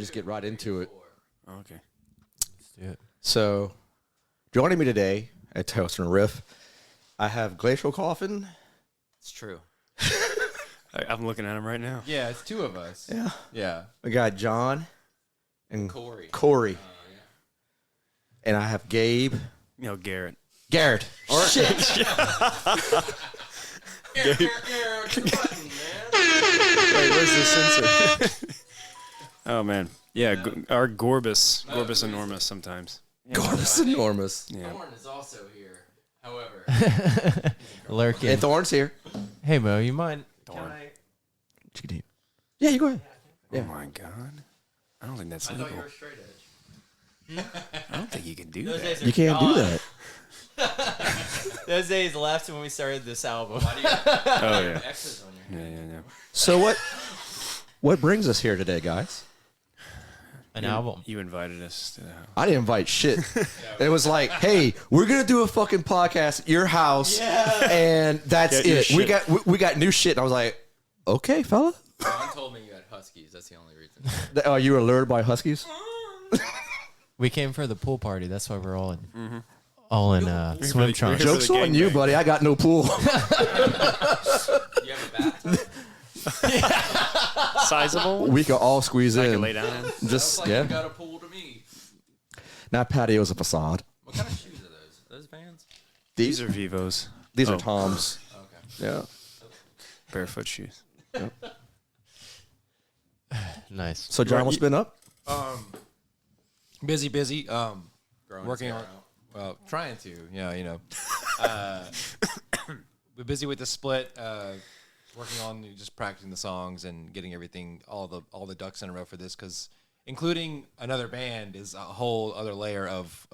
just get right into it. Okay. Let's do it. So, joining me today at Toast and Riff, I have Glacial Coffin. It's true. I'm looking at him right now. Yeah, it's two of us. Yeah. Yeah. We got John and Corey. Corey. Yeah. And I have Gabe. Garrett. Garrett. Shit. Garrett, button, man. Wait, where's the sensor? Oh, man. Yeah, our Gorbis. Gorbis enormous sometimes. God, this is enormous. Yeah. Thorn is also here. However, Lurking. And Thorn's here. Hey, Mo, you mind? Thorn. Yeah, you go ahead. Oh, my God. I don't think that's I legal. thought you were straight edge. I don't think you can do Those that. days are You can't do gone. that. Those days left when we started this album. Why do you have Oh, yeah. X's on your head? Yeah. So what brings us here today, guys? An album. You invited us to the house. I didn't invite shit. It was like, hey, we're gonna do a fucking podcast at your house, and that's Get your it. We shit. got new shit. And I was like, okay, fella. John told me you had Huskies. That's the only reason. Oh, you were lured by Huskies? We came for the pool party. That's why we're all in swim trunks. Joke- Joke's the on you, gangbang. buddy. I got no pool. You have a bathtub? Sizable? We could all squeeze I in. can lay down in. Just Sounds like yeah. you got a pool to me. Not patio's a facade. What kind of shoes are those? Those Vans? These are Vivos. These Oh. are Toms. Okay. Yeah. Barefoot shoes. Nice. So John, what's been up? Busy. Growing Working his on, hair out. well, trying to, we're busy with the split, working on just practicing the songs and getting everything, all the ducks in a row for this, because including another band is a whole other layer of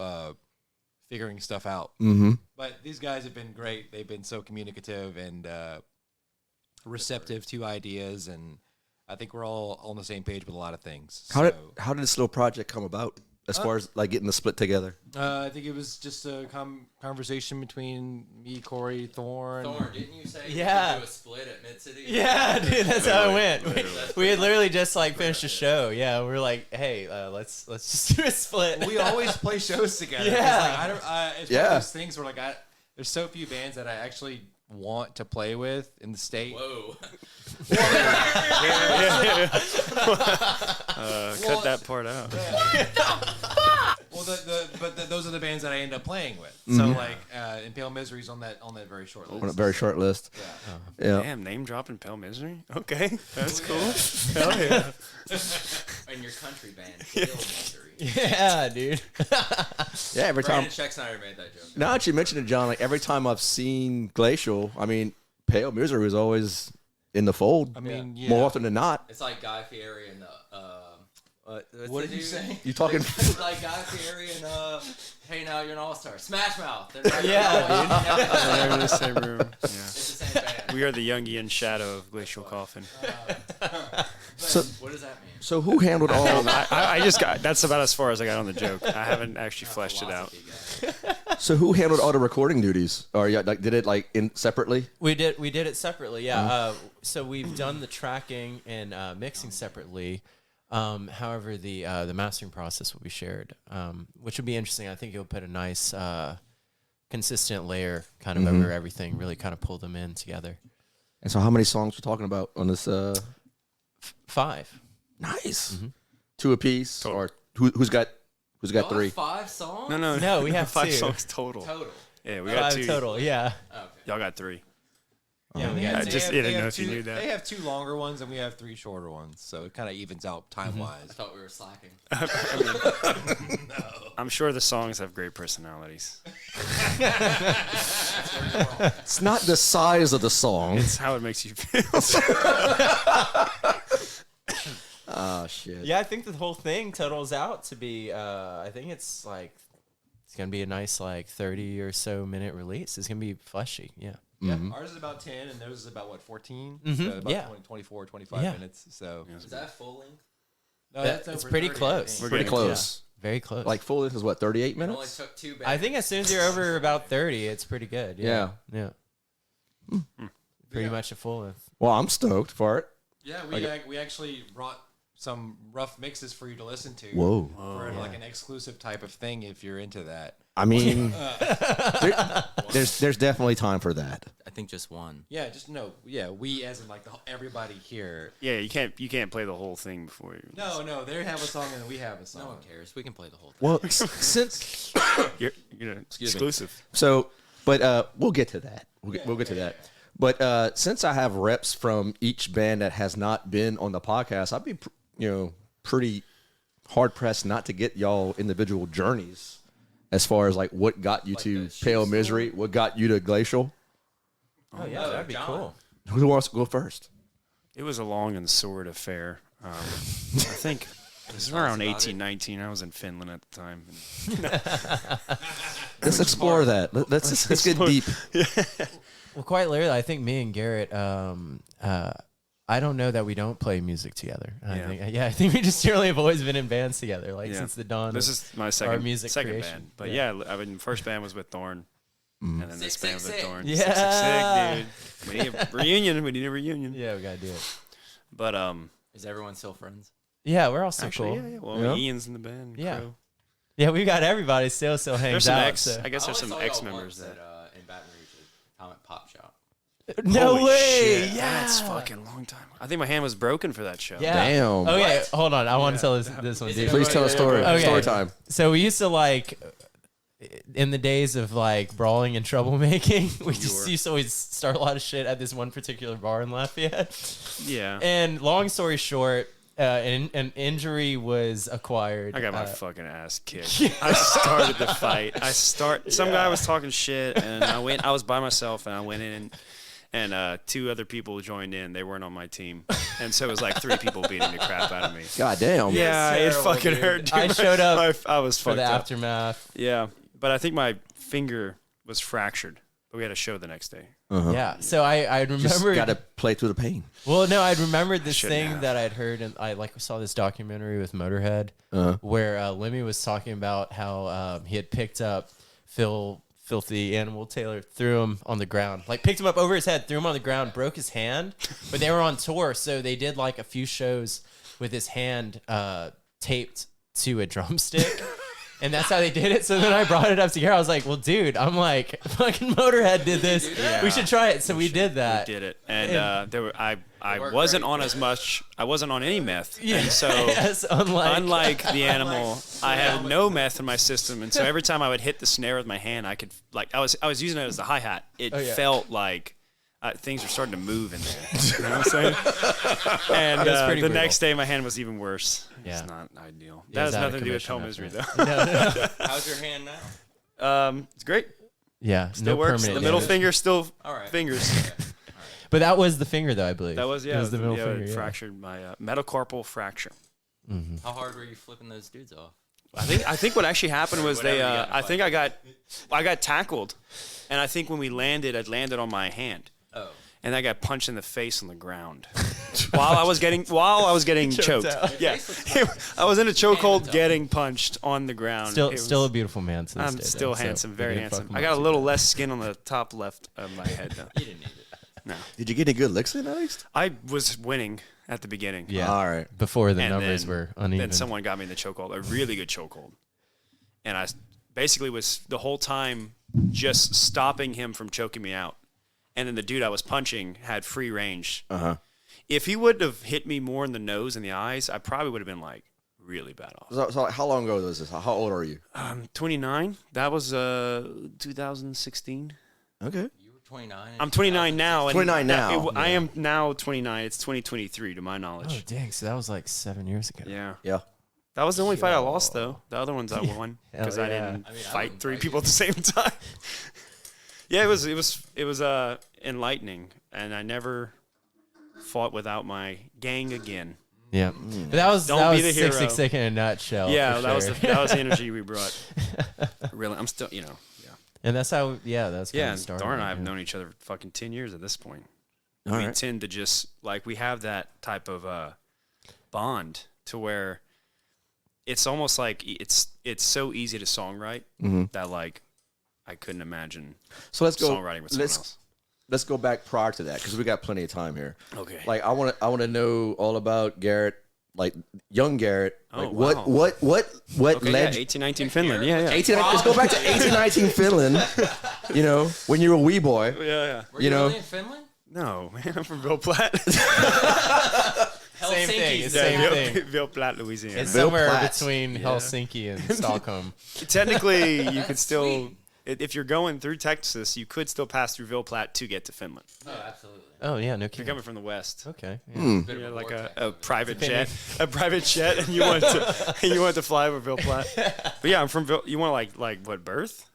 figuring stuff out. Mm-hmm. But these guys have been great. They've been so communicative and receptive to ideas, and I think we're all on the same page with a lot of things. How did this little project come about? As far as like getting the split together? I think it was just a conversation between me, Corey, Thorn. Thorn, didn't you say Yeah. you could do a split at Mid-City? Yeah, dude, that's how it went. Literally. We had literally just like finished a show. Yeah, we were like, hey, let's just do a split. We always play shows together. 'cause, Yeah. like, it's one of Yeah. those things where like there's so few bands that I actually want to play with in the state. Whoa. Cut that part out. Well, those are the bands that I end up playing with. So like, Impale Misery's on that very short list. On a very short list. Yeah. Damn, name dropping Pale Misery? Okay, that's cool. Hell yeah. And your country band, Pale Misery. Yeah, dude. Yeah. Every time. Brandon Scheck Snyder made that joke. Now that you mentioned it, John, like every time I've seen Glacial, I mean, Pale Misery is always in the fold. I mean, yeah. More often than not. It's like Guy Fieri and What did you say? You talking? It's like Guy Fieri and Hey Now You're an All-Star. Smash Mouth. They're right Yeah, They're in the same room. Yeah. It's the same band. We are the Jungian shadow of Glacial Coffin. So, What does that mean? so who handled all? I just got, that's about as far as I got on the joke. I haven't actually fleshed it out. Philosophy guy. So who handled all the recording duties? Or yeah, like did it like in separately? We did it separately. Yeah. So we've done the tracking and mixing separately. However, the mastering process will be shared, which would be interesting. I think you'll put a nice, consistent layer kind of over everything. Really kind of pull them in together. And so, how many songs we're talking about on this? 5. Nice. Mm-hmm. 2 apiece, Total. or who's got Y'all have 3? 5 songs? No, we have 5 2. songs total. Total. Yeah, we got 5 2. total. Yeah. Okay. Y'all got 3. Yeah, we I got They just have- didn't they know have if you two- knew that. They have 2 longer ones and we have 3 shorter ones, so it kind of evens out time-wise. I thought we were slacking. I'm sure the songs have great personalities. It's not the size of the song. It's how it makes you feel. Oh shit. Yeah, I think the whole thing totals out to be. I think it's like it's gonna be a nice like 30 or so minute release. It's gonna be fleshy. Yeah. Yeah, ours is about 10 and theirs is about, what, 14? Mhm, So about yeah. 24, 25 Yeah. minutes. So Is that full length? no, It's over pretty 30, I close. think. We're Pretty getting close. Very close. Like full length is what, 38 It only minutes? took 2 bands. I think as soon as you're over about 30, it's pretty good. Yeah. Yeah. Pretty Yeah. much a full length. Well, I'm stoked for it. Yeah, we actually brought some rough mixes for you to listen to. Whoa. For like an exclusive type of thing if you're into that. I mean, there's definitely time for that. I think just one. Yeah, just no. Yeah, we as in like everybody here. Yeah, you can't play the whole thing before you. No, they have a song and we have a song. No one cares. We can play the whole thing. Well, since You're exclusive. so, but we'll get to that. We'll get to that. But since I have reps from each band that has not been on the podcast, I'd be pretty hard pressed not to get y'all individual journeys as far as like what got you to Pale Misery, what got you to Glacial. Oh yeah, that'd be cool. Who wants to go first? It was a long and sordid affair. I think it was around 18, 19. I was in Finland at the time. Let's explore that. Let's get deep. Well, quite literally, I think me and Garrett. I don't know that we don't play music together. I think we just generally have always been in bands together, since the dawn. This of is my second creation. band. But I mean, first band was with Thorn, and then this band was with Thorn. Yeah. 666, dude. We need a reunion. We need a reunion. Yeah, we gotta do it. But Is everyone still friends? Yeah, we're all still actually, cool. yeah. Well, Ian's in the band. Yeah. Crow. Yeah, we got everybody still hangs There's some out. ex. So. I guess there's some I only ex saw y'all members once that. in Baton Rouge at Comic Pop Shop. No Holy way! shit. Yeah, That's fucking long time. I think my hand was broken for that show. Yeah. Damn. Okay, hold on. I want to tell this one, dude. Please tell a story. Okay. Story time. So we used to in the days of brawling and troublemaking, we just used to always start a lot of shit at this one particular bar in Lafayette. Yeah. And long story short, an injury was acquired. I got my fucking ass kicked. I started the fight. Some guy was talking shit, and I was by myself, and I went in, and two other people joined in. They weren't on my team, and so it was like 3 people beating the crap out of me. God damn. Yeah, it terrible, fucking dude. hurt. Dude. I showed up I was for fucked the up. aftermath. Yeah, but I think my finger was fractured. But we had a show the next day. Yeah, so I Just remember. got to play through the pain. Well, no, I remembered this Shouldn't thing have. that I'd heard, and I saw this documentary with Motorhead where Lemmy was talking about how he had picked up Filthy Animal Taylor, threw him on the ground, picked him up over his head, threw him on the ground, broke his hand. But they were on tour, so they did a few shows with his hand taped to a drumstick. And that's how they did it. So then I brought it up to Garrett. I was like, well, dude, fucking Motorhead did this. Yeah. We should try it. So we did that. We did it, and I wasn't on as much. I wasn't on any meth, and so Yes, unlike the animal, I had no meth in my system, and so every time I would hit the snare with my hand, I could I was using it as the hi hat. It felt like. Things were starting to move in there. You know what I'm saying? And the brutal. next day, my hand was even worse. Yeah. It's not ideal. Yeah, That has it's out of nothing to do with commission Pale Misery, after though. How's your hand now? It's great. Yeah, Still no works. permanent The middle damage. finger still All right. fingers. But that was the finger, though, I believe. That was, It was the middle finger. it fractured my metacarpal fracture. How hard were you flipping those dudes off? I think what actually happened was Whatever they. you got in the I think I got tackled, and I think when we landed, I landed on my hand. Oh. And I got punched in the face on the ground while I was getting choked. out. Yeah, I was in a chokehold getting punched on the ground. Still a beautiful man to this I'm day, still though, so handsome, we very didn't fuck handsome. him I up got a too little bad. less skin on the top left of my head though. You didn't need it. No, Did you get any good licks in at least? I was winning at the beginning. Yeah. All right. Before the And numbers then- were uneven. Then someone got me in the chokehold, a really good chokehold, and I basically was the whole time just stopping him from choking me out. And then the dude I was punching had free range. If he would have hit me more in the nose and the eyes, I probably would have been really bad off. So how long ago was this? How old are you? 29. That was 2016. Okay. You were 29. I'm 29 now. And 29 now. I am now 29. It's 2023 to my Oh, knowledge. dang. So that was 7 years ago. Yeah. Yeah. That was the only fight I lost, though. The other ones I won Hell because I yeah. didn't I mean, I fight wouldn't 3 fight people you. at the same time. Yeah, it was enlightening, and I never fought without my gang again. Yeah. But that was Don't be the 666 hero. in a nutshell. Yeah, for that was sure. that was the energy we brought. Really, I'm still, yeah. And that's how, that's kind Yeah, of and started. Thorn and I have yeah. known each other for fucking 10 years at this point. All We right. tend to just, we have that type of bond to where it's almost like it's so easy to songwrite that, I couldn't imagine So let's go. songwriting with someone else. Let's go back prior to that because we got plenty of time here. Okay. I want to know all about Garrett like young Garrett. Oh, Like wow. what Okay, led? 1819 Finland. Yeah. 18, let's go back to 1819 Finland. You know, when you were a wee boy. Yeah. Were you you know- really in Finland? No, man, I'm from Ville Platte. Same thing. It's Helsinki's same thing. Ville Platte, Louisiana. It's Ville somewhere Platte. between Helsinki and Stockholm. Technically, you could That's still, sweet. if you're going through Texas, you could still pass through Ville Platte to get to Finland. Oh, absolutely. Oh yeah, no If you're kidding. coming from the west. Okay. Yeah. Bit of Yeah, a like vortex a over there. private Depending. jet, and you want to fly over Ville Platte. But yeah, I'm from Ville. You want to like what birth?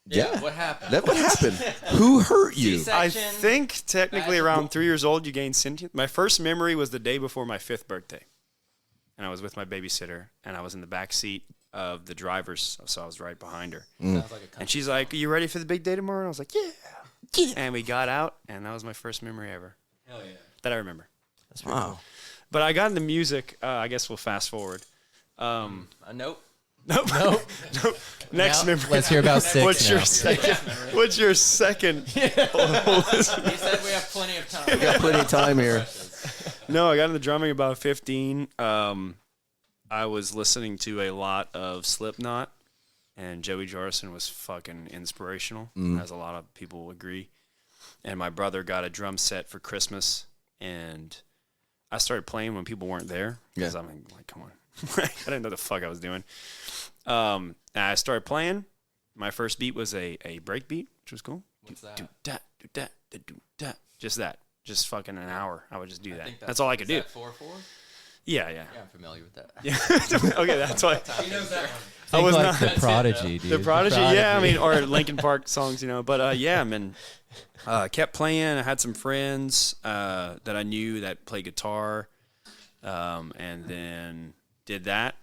Yeah. What happened? That what happened? Who hurt you? I C-section? think technically Bad- around 3 years old, you gain sentience. My first memory was the day before my 5th birthday, and I was with my babysitter, and I was in the back seat of the driver's, so I was right behind her. Sounds like a And she's like, "Are you ready for the big day tomorrow?" And I was like, "Yeah." And we got out, and that was my first memory ever hell yeah. that I remember. Wow. But I got into music. I guess we'll fast forward. Nope. Nope. Next Now, memory. let's hear about 6 What's now. your second? What's your second? He said we have plenty of time. Got plenty of time here. No, I got into drumming about 15. I was listening to a lot of Slipknot, and Joey Jordison was fucking inspirational, as a lot of people will agree. And my brother got a drum set for Christmas, and I started playing when people weren't there because Yeah. I'm like, come on, I didn't know the fuck I was doing. And I started playing. My first beat was a break beat, which was cool. What's that? Do that, do that, do that. Just that. Just fucking an hour. I would just do I that. think That's all I could do. 4/4? Yeah. Yeah, I'm familiar with that. Yeah. Okay, that's why. He knows that one. I was like not the Prodigy, dude. the Prodigy. Yeah, I mean, or Linkin Park songs, you know. But yeah, man. Kept playing. I had some friends that I knew that played guitar, and then did that.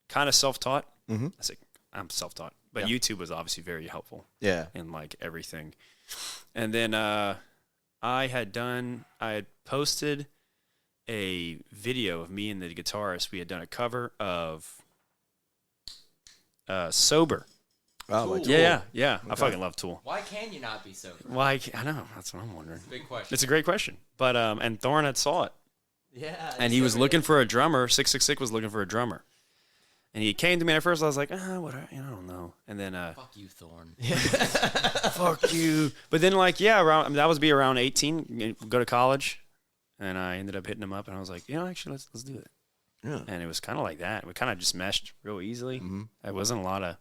Kind of self-taught. Mhm. I say I'm self-taught, but Yeah. YouTube was obviously very helpful Yeah. in like everything. And then I had posted a video of me and the guitarist. We had done a cover of Sober. Oh, like, Yeah. I fucking love Tool. Why can you not be sober? Why? I know. That's what I'm wondering. Big question. It's a great question. But and Thorn had saw it, Yeah. and he was looking for a drummer. 666 was looking for a drummer, and he came to me at first. I was like, what? I don't know. And then Fuck you, Thorn. fuck you. But then around that was around 18, go to college, and I ended up hitting him up, and I was like, actually let's do it. Yeah. And it was kind of like that. We kind of just meshed real easily. It wasn't a lot of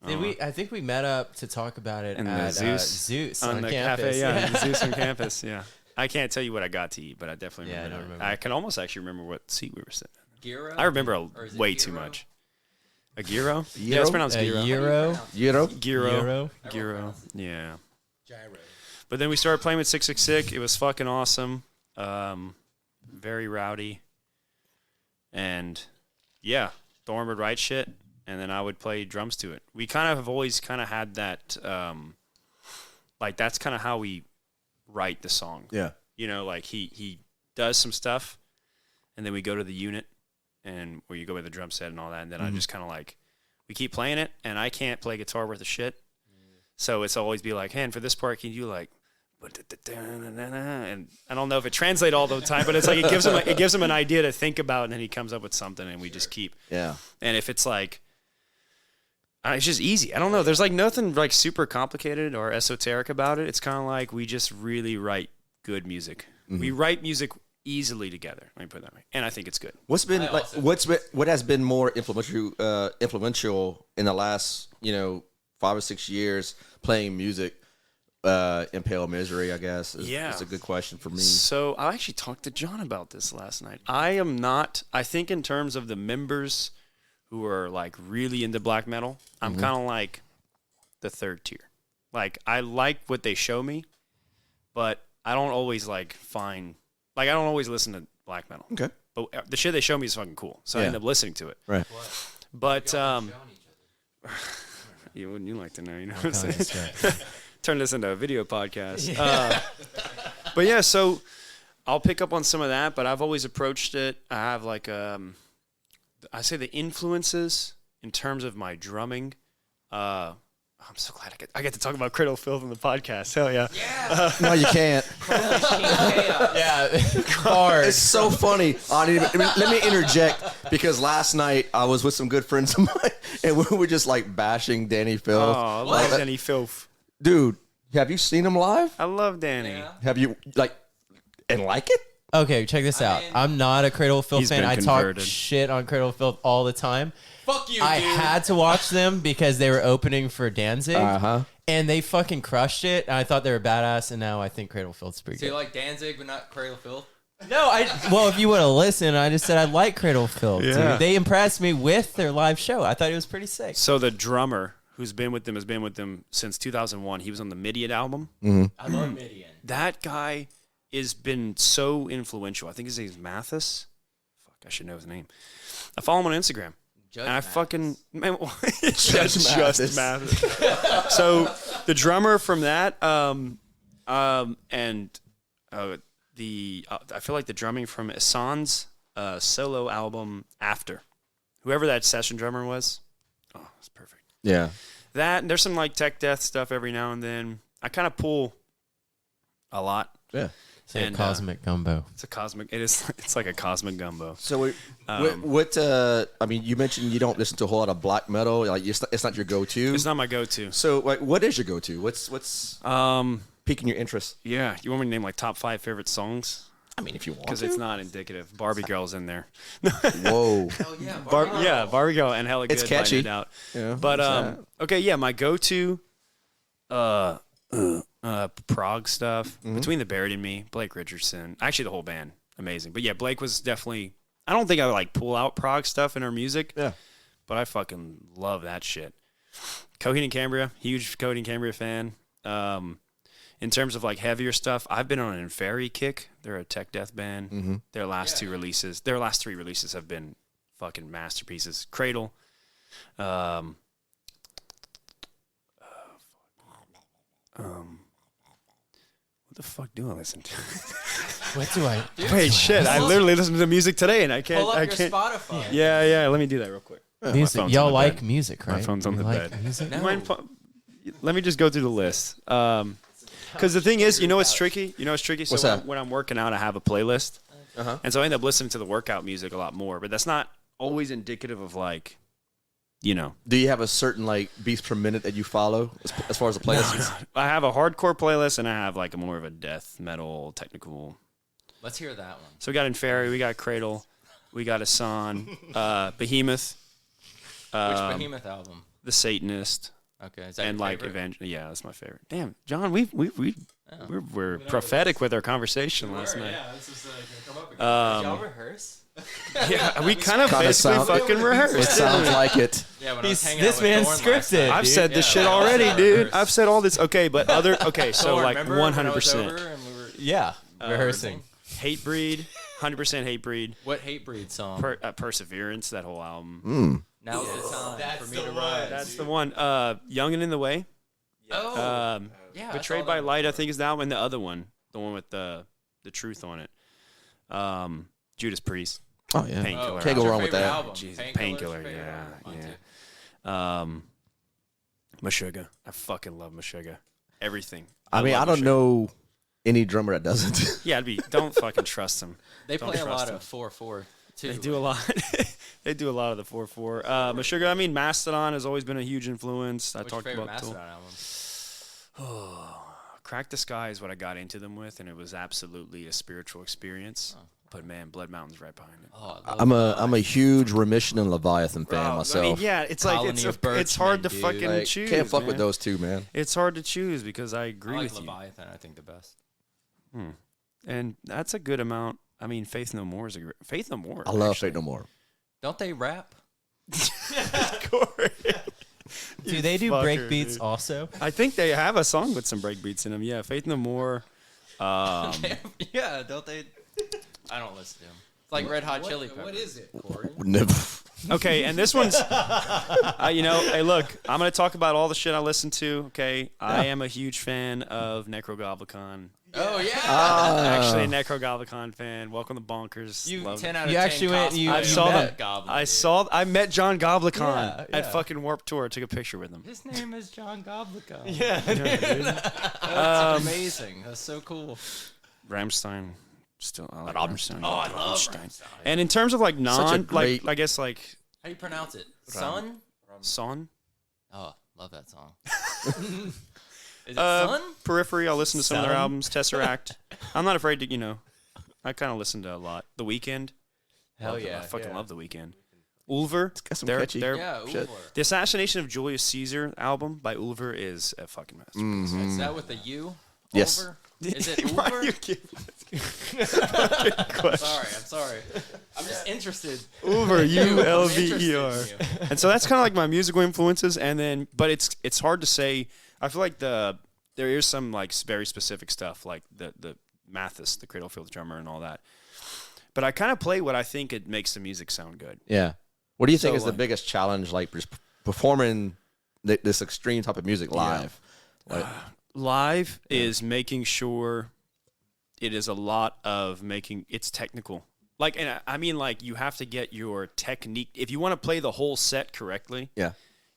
Did we? I think we met up to talk about it In the at Zeus on the campus. cafe. Yeah, the Zeus on campus. Yeah. I can't tell you what I got to eat, but I definitely Yeah, I remember. don't remember. I can almost actually remember what seat we were sitting in. Gyro? I remember Or is it way too gyro? much. A gyro? Yeah, Gyro? it's pronounced A gyro. Euro. You know? Gyro. Euro. Gyro. Yeah. Gyro. But then we started playing with 666. It was fucking awesome. Very rowdy. And yeah, Thorn would write shit, and then I would play drums to it. We kind of have always kind of had that, that's kind of how we write the song. Yeah. You know, like he does some stuff, and then we go to the unit, and where you go with the drum set and all that, and then I just kind of we keep playing it, and I can't play guitar worth of shit, so it's always be like, hey, and for this part, can you and I don't know if it translates all the time, but it's like it gives him an idea to think about, and then he comes up with something, and we just keep. Yeah. And if it's it's just easy. I don't know. There's nothing super complicated or esoteric about it. It's kind of like we just really write good music. We write music easily together. Let me put it that way. And I think it's good. What's been I like? also- What has been more influential in the last 5 or 6 years playing music? In Pale Misery, I guess. Is a good question for me. So I actually talked to John about this last night. I think in terms of the members who are really into black metal, I'm kind of like the third tier. I like what they show me, but I don't always find, I don't always listen to black metal. Okay. But the shit they show me is fucking cool. So I Yeah. end up listening to it. Right. But Showing each other. wouldn't you like to know, you know what I'm saying? Turn this into a video podcast. But yeah, so I'll pick up on some of that, but I've always approached it. I have I say the influences in terms of my drumming. I I'm so glad I get to talk about Cradle of Filth on the podcast. Hell yeah. No, you can't. Yeah, bars. It's so funny. Let me interject because last night I was with some good friends of mine and we were just like bashing Danny Filth. Oh, I love Danny Filth. Dude, have you seen him live? I love Danny. Yeah. Have you like it? Okay, check this out. I'm not a Cradle of Filth He's fan. been I talk converted. shit on Cradle of Filth all the time. Fuck you, I dude. had to watch them because they were opening for Danzig, and they fucking crushed it. And I thought they were badass, and now I think Cradle of Filth's pretty So you good. like Danzig, but not Cradle of Filth? No, well, if you would have listened, I just said I like Cradle of Filth. Yeah. Dude. They impressed me with their live show. I thought it was pretty sick. So the drummer who's been with them has been with them since 2001. He was on the Midian album. I love Midian. That guy has been so influential. I think his name's Mathis. Fuck, I should know his name. I follow him on Instagram. Judge And I Mathis. fuan just Mathis. So the drummer from that, I feel like the drumming from Hassan's solo album After, whoever that session drummer was, oh, it's perfect. Yeah. That and there's some like tech death stuff every now and then. I kind of pull a lot. Yeah. It's like And, a cosmic gumbo. It's a cosmic. It is. It's like a cosmic gumbo. So I mean, you mentioned you don't listen to a whole lot of black metal. Like it's not your go-to. It's not my go-to. So like, what is your go-to? What's piquing your interest? Yeah. You want me to name like top 5 favorite songs? I mean, if you want Because to. it's not indicative. Barbie Girl's in there. Whoa. Hell yeah. Barbie Girl and Hella Good. It's catchy. Out. Yeah, But it's okay, yeah, my go-to prog stuff Between the Buried and Me, Blake Richardson, actually the whole band, amazing. But yeah, Blake was definitely. I don't think I would like pull out prog stuff in her music. Yeah. But I fucking love that shit. Coheed and Cambria, huge Coheed and Cambria fan. In terms of like heavier stuff, I've been on an Inferi kick. They're a tech death band. Their last 3 releases have been fucking masterpieces. Cradle. What the fuck do I listen to? What do I? Wait, shit! I literally listened to music today, and I can't. Pull up I your can't. Spotify. Yeah. Let me do that real quick. Music. phone's Y'all on the like bed. music, right? phone's on You the like bed. music? You mind let me just go through the list. Because the thing is, you know what's tricky? So What's that? when I'm working out, I have a playlist, and so I end up listening to the workout music a lot more. But that's not always indicative of like, Do you have a certain like beats per minute that you follow as far as the playlist? I have a hardcore playlist, and I have like a more of a death metal technical. Let's hear that one. So we got Inferi, we got Cradle, we got Hassan, Behemoth, Which Behemoth album? The Satanist, Okay. Is that and your like favorite? yeah, that's my favorite. Damn, John, we're prophetic with our conversation last night. Y'all rehearse? Yeah, we kind of Kinda basically sound- fucking It rehearsed. sounds like it. Yeah, when I was hanging This out with man's Thorn last scripted. night. I've dude. said this shit Yeah, already, yeah, dude. rehearsed. I've said all this. Okay, but so Thorn, like remember when I was 100%. over and we were Yeah, rehearsing. Hatebreed, 100% Hatebreed. What Hatebreed song? Perseverance, that whole album. Now's the time That's for me the to one. rise. That's the one. Young and in the Way. Oh, yeah. I Betrayed saw by that. Light, I think, is the album. And the other one, the one with the truth on it. Judas Priest. Oh yeah. Painkiller. Can't go What's your wrong with favorite that. album? Jesus, Painkiller's Painkiller, your favorite yeah, album? Mine yeah. too. Meshuggah. I fucking love Meshuggah. Everything. I mean, love I don't Meshuggah. know any drummer that doesn't. Yeah, don't fucking trust them. They Don't play a trust lot them. of 4/4 too. They do a lot. They do a lot of the 4/4. Meshuggah. I mean, Mastodon has always been a huge influence. I What's your talked favorite about Tool. Mastodon album? Crack the Sky is what I got into them with, and it was absolutely a spiritual experience. But man, Blood Mountain's right behind it. Oh, I'm a huge Remission and Leviathan fan myself. I mean, yeah, it's like Colony of it's hard to Birchmen, dude. fucking Like, choose. can't fuck man. with those two, man. It's hard to choose because I agree I like with Leviathan. I think the best. you. And that's a good amount. I mean, Faith No More is a great. Faith No More. I love actually. Fate No More. Don't they rap? Corey. Do they do fucker, break beats dude. also? I think they have a song with some breakbeats in them. Yeah, Faith No More. Yeah, don't they? I don't listen to them. It's like Red Hot Chili Peppers. What is it, Corey? Never. Okay, and this one's, hey, look, I'm going to talk about all the shit I listen to, okay? I am a huge fan of Necrogoblicon Oh yeah. Actually, a Necrogoblicon fan. Welcome to Bonkers. You Love 10 it. out of You 10 actually went- you- I you saw met them. I met John Goblicon Yeah, at yeah. fucking Warped Tour. I took a picture with him. His name is John Goblicon. Yeah. That's amazing. That's so cool. Rammstein. Still, I like Rammstein. Oh, I love Rammstein. And in terms of like non, great- like I guess like How do you pronounce it? Sun? Son, Oh, love that song. Is it Sun? Periphery. I'll listen to some of their Son? albums. Tesseract. I'm not afraid to, I kind of listen to a lot. The Weeknd. Hell I yeah. fucking yeah. love The Weeknd. Ulver. got some They're- catchy- they're- Yeah, Shit. Ulver. The Assassination of Julius Caesar album by Ulver is a fucking masterpiece. Is that with the U? Yes. Ulver? Is it Why Ulver? you keep- I'm sorry. I'm just interested. Ulver, I'm interested ULVER. in you. And so that's kind of like my musical influences, and then, but it's hard to say. I feel like there is some like very specific stuff, like the Mathis, the Cradlefield drummer, and all that. But I kind of play what I think it makes the music sound good. Yeah. What do you think So, is the like- biggest challenge, like just performing this extreme type of music live? Like, Live is making sure it is a lot of making it's technical. Like, and I mean, like you have to get your technique. If you want to play the whole set correctly, yeah,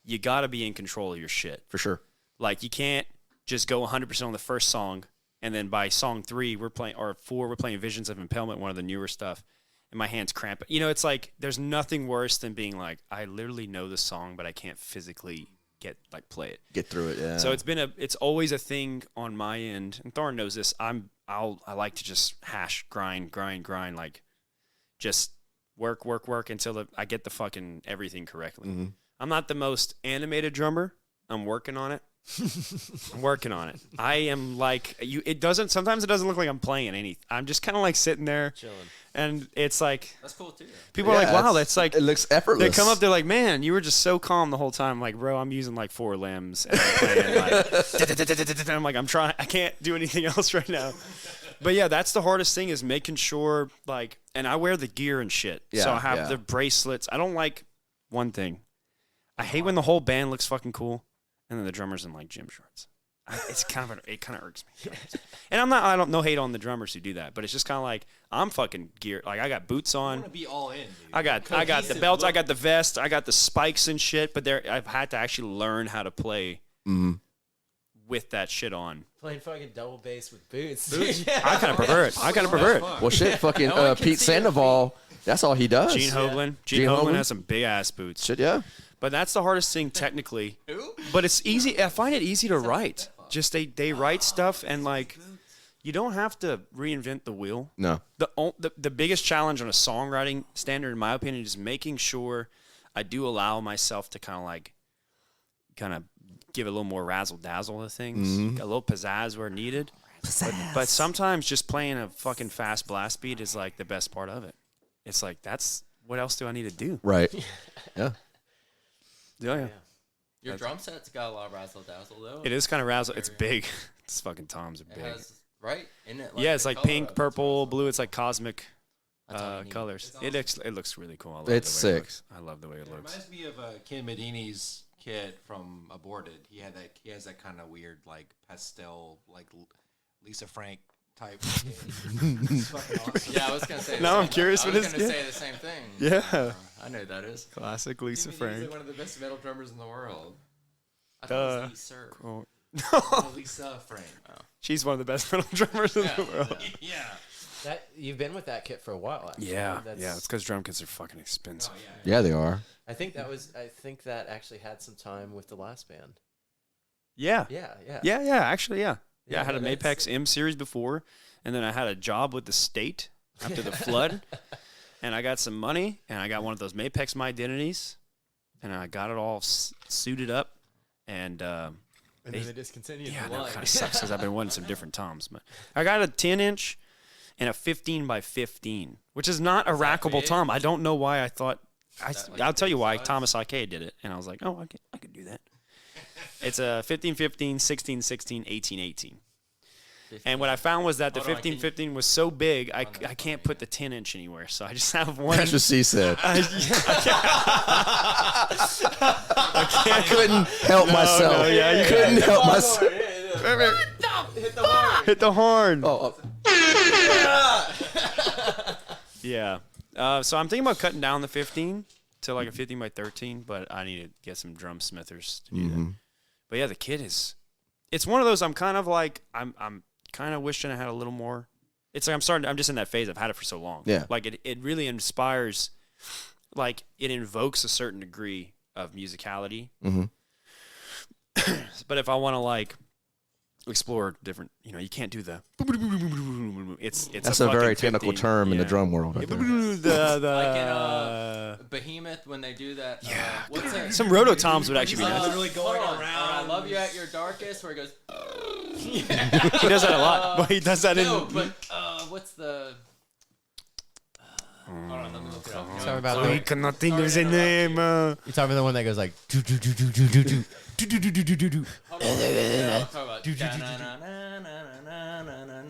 you got to be in control of your shit. for sure. Like you can't just go 100% on the first song, and then by song 3 we're playing, or 4 we're playing Visions of Impalement, one of the newer stuff, and my hands cramp. It's like there's nothing worse than being like, I literally know the song, but I can't physically play it. Get through it. Yeah. So it's always a thing on my end, and Thorn knows this. I like to just grind, like just work until I get the fucking everything correctly. Mm-hmm. I'm not the most animated drummer. I'm working on it. I'm working on it. I am like you. Sometimes it doesn't look like I'm playing anything. I'm just kind of like sitting there, Chilling. and it's like That's cool too. people are like, "Wow, that's like." it looks They effortless. come up, they're like, "Man, you were just so calm the whole time." I'm like, bro, I'm using like 4 limbs, and I'm playing like. I'm like, I'm trying. I can't do anything else right now. But yeah, that's the hardest thing is making sure like, and I wear the gear and shit, so Yeah, I have yeah. the bracelets. I don't like one thing. I hate when the whole band looks fucking cool, and then the drummer's in like gym shorts. It kind of irks me. And I don't no hate on the drummers who do that, but it's just kind of like I'm fucking geared. Like I got boots I on. want to be all in, dude. I got the Cohesive belts, I look. got the vest, I got the spikes and shit, but I've had to actually learn how to play with that shit on. Playing fucking double bass with boots. I kind of prefer it. Well, shit, fucking No one can Pete see your Sandoval. That's all he does. Gene Hoglan. Gene Gene Hoglan Hoglan? has some big ass boots. Shit, yeah. But that's the hardest thing technically. Who? But it's easy. I find it easy to write. Just they write stuff and like you don't have to reinvent the wheel. No. The biggest challenge on a songwriting standard, in my opinion, is making sure I do allow myself to kind of give a little more razzle dazzle to things, a little pizzazz where needed. But sometimes just playing a fucking fast blast beat is like the best part of it. It's like what else do I need to do? Right. Yeah. Yeah. Your drum set's got a lot of razzle dazzle though. It is kind of razzle. It's big. It's fucking toms are It big. has right in it. Yeah, it's the like color pink, of it. purple, blue. It's like cosmic That's all you need. colors. It looks really cool. I love It's the way sick. It looks. I love the way it It looks. reminds me of Ken Medini's kit from Aborted. He has that kind of weird like pastel like Lisa Frank type. It's fucking awesome. Yeah, I was gonna say. Now I'm curious I what was it's- gonna yeah. say the same thing. Yeah. I know who that is. Classic Lisa He's Frank. like one of the best metal drummers in the world. I thought it was Lisa. Cool. Lisa Frank. She's one of the best metal drummers in the world. Yeah. That you've been with that kit for a while. Actually. Yeah, That's, yeah. It's because drum kits are fucking expensive. Yeah, they are. I think that actually had some time with the last band. Yeah. Yeah. Actually, yeah. Yeah, I had an that's- Apex M series before, and then I had a job with the state after the flood, and I got some money, and I got one of those Mapex My Identities, and I got it all suited up, and And then they discontinued yeah, the no, line. kind of sucks because I've been wanting some different toms, but I got a 10-inch and a 15 by 15, which is not a rackable big? tom. I don't know why I thought. like I'll tell you why. size? Thomas IK did it, and I was like, oh, I could do that. It's a 15-15, 16-16, 18-18. And what I found was that the Hold on, can you- 15-15 was so big, I can't put the 10-inch anywhere. So I just have one. That's what she said. I I couldn't help myself. no, yeah, you couldn't help myself. Hit the horn. Oh, Yeah. So I'm thinking about cutting down the 15 to like a 15 by 13, but I need to get some drum smithers to do that. But yeah, the kit is. It's one of those. I'm kind of like I'm kind of wishing I had a little more. It's like I'm just in that phase. I've had it for so long. Yeah. Like it really inspires. Like it invokes a certain degree of musicality. But if I want to like explore different, you can't do the. It's that's a very technical 15, term in the drum world. Right there. Like in Behemoth when they do that. What's that? Some rototoms would actually be nice. Literally going around. I love you at your darkest, where it goes. He does that a lot. But he does that in. No, but what's the? Hold on, let me look it up. Talking about We cannot think of his name. you're talking about the one that goes like do do do do do do do do do do do do do do.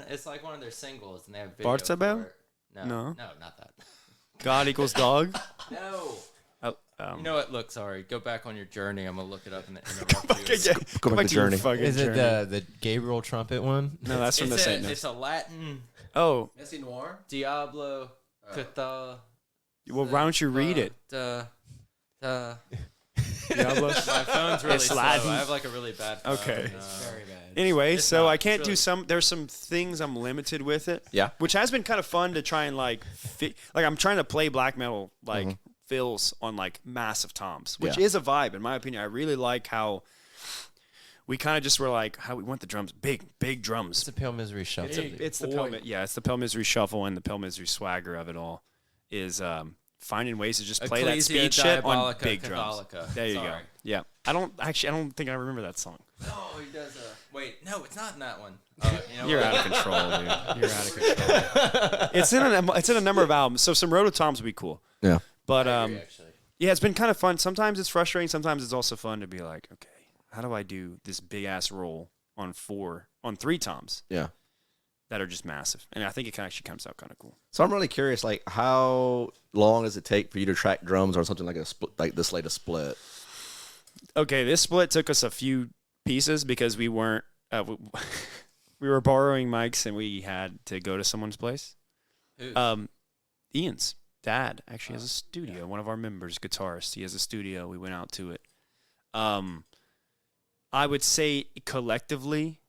It's like one of their singles, and they have video Bartabel? for it. No, No. not that. God equals dog. No. Oh, You know what? Look, sorry. Go back on your journey. I'm gonna look it up and interrupt you. Go back to Journey. Is it the Gabriel trumpet one? No, that's from the Saint. It's a Latin Oh, Messi Noir. Diablo. Catha. well, why don't you read it? Diablo. Diablo. My phone's really It's slow. Latin. I have like a really bad phone. Okay. Very bad. Anyway, It's so not. I can't It's do really- some. There's some things I'm limited with it. Yeah. Which has been kind of fun to try and like fit. Like I'm trying to play black metal like fills on like massive toms, which Yeah. is a vibe in my opinion. I really like how we kind of just were like how we want the drums, big drums. It's a Pale Misery shuffle. It's the it's the Pale Misery shuffle and the Pale Misery swagger of it all is finding ways to just play that Ecclesia speed shit on Diabolica big drums. Catholica. There you go. Sorry. Yeah. I don't think I remember that song. Oh, he does a. Wait, no, it's not in that one. You know You're what? out of control, dude. You're out of control. It's in a number of albums. So some rototoms would be cool. Yeah. But I agree, actually. yeah, it's been kind of fun. Sometimes it's frustrating. Sometimes it's also fun to be like, okay, how do I do this big ass roll on 3 toms Yeah. that are just massive? And I think it actually comes out kind of cool. So I'm really curious, like, how long does it take for you to track drums on something like a split, like this latest split? Okay, this split took us a few pieces because we weren't we were borrowing mics and we had to go to someone's place. Who's? Ian's dad actually has a studio. Yeah. One of our members, guitarist, he has a studio. We went out to it. I would say collectively,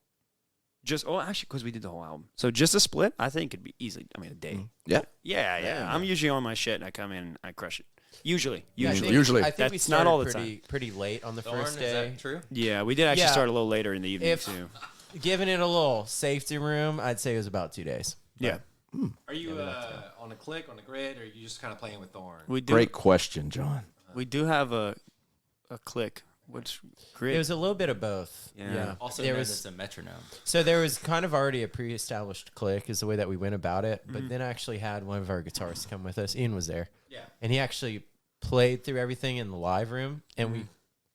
actually, because we did the whole album. So just a split, I think could be easily. I mean, a day. Yeah. Yeah. I'm usually on my shit and I come in and I crush it. Usually. Yeah, I think Usually. we That's started not all the pretty late on the Thorn, first is day. that true? Yeah, we did actually Yeah. start a little later in the evening If too. giving it a little safety room, I'd say it was about 2 days. Yeah. Are you on a click, on a grid, or are you just kind of playing with Thorn? We do. Great question, John. We do have a click. Which grid? It was a little bit of both. Yeah. Also there known was as a metronome. so there was kind of already a pre-established click is the way that we went about it. But then I actually had one of our guitarists come with us. Ian was there. Yeah. And he actually played through everything in the live room, and we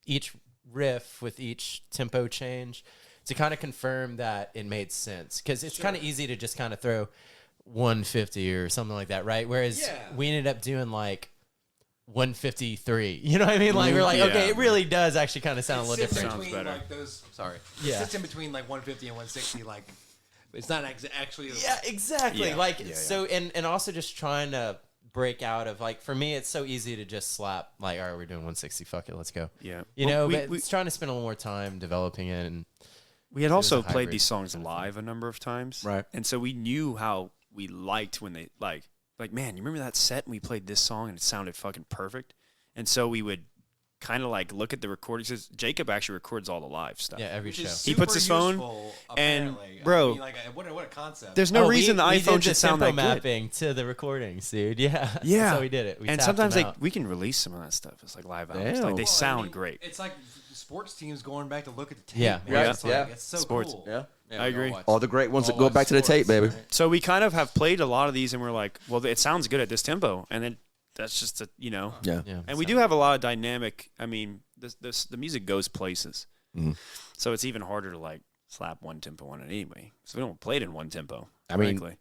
each riff with each tempo change to kind of confirm that it made sense, because it's kind of easy to just kind of throw 150 or something like that, right? Whereas we ended up doing like 153. You know what I mean? Like we're like, okay, it really does actually kind of sound a little different. Sounds better. Like those, sorry. Yeah. It sits in between like 150 and 160. Like it's not actually. Yeah, exactly. Yeah. Like so, and also just trying to break out of, like, for me, it's so easy to just slap like, all right, we're doing 160. Fuck it, let's go. Yeah. You Well, know, we- but it's trying to spend a little more time developing it. And We had So it was also a played hybrid these songs live a number of times. Right. And so we knew how we liked when they, like, man, you remember that set and we played this song and it sounded fucking perfect? And so we would kind of like look at the recordings. Jacob actually records all the live stuff. yeah, every Which show. is He puts his phone, useful, and, apparently. bro, I mean, like, what a concept. There's no reason the we iPhone did should the sound tempo that good. mapping to the recordings, dude. Yeah, Yeah. that's how we did it. We And tapped sometimes them out. we can release some of that stuff. It's like live albums. Damn. Like they Well, sound I mean, great. It's like sports teams going back to look at the tape. Yeah. man. Right. It's like, Yeah. it's so Sports. cool. Yeah. Yeah, I we all agree. watch- All the great ones that all go watch back to the tape, sports, baby. right? So we kind of have played a lot of these and we're like, well, it sounds good at this tempo. And then that's just, Yeah. Yeah. And we do have a lot of dynamic. I mean, the music goes places, so it's even harder to like slap one tempo on it anyway. So we don't play it in one tempo. I mean, frankly.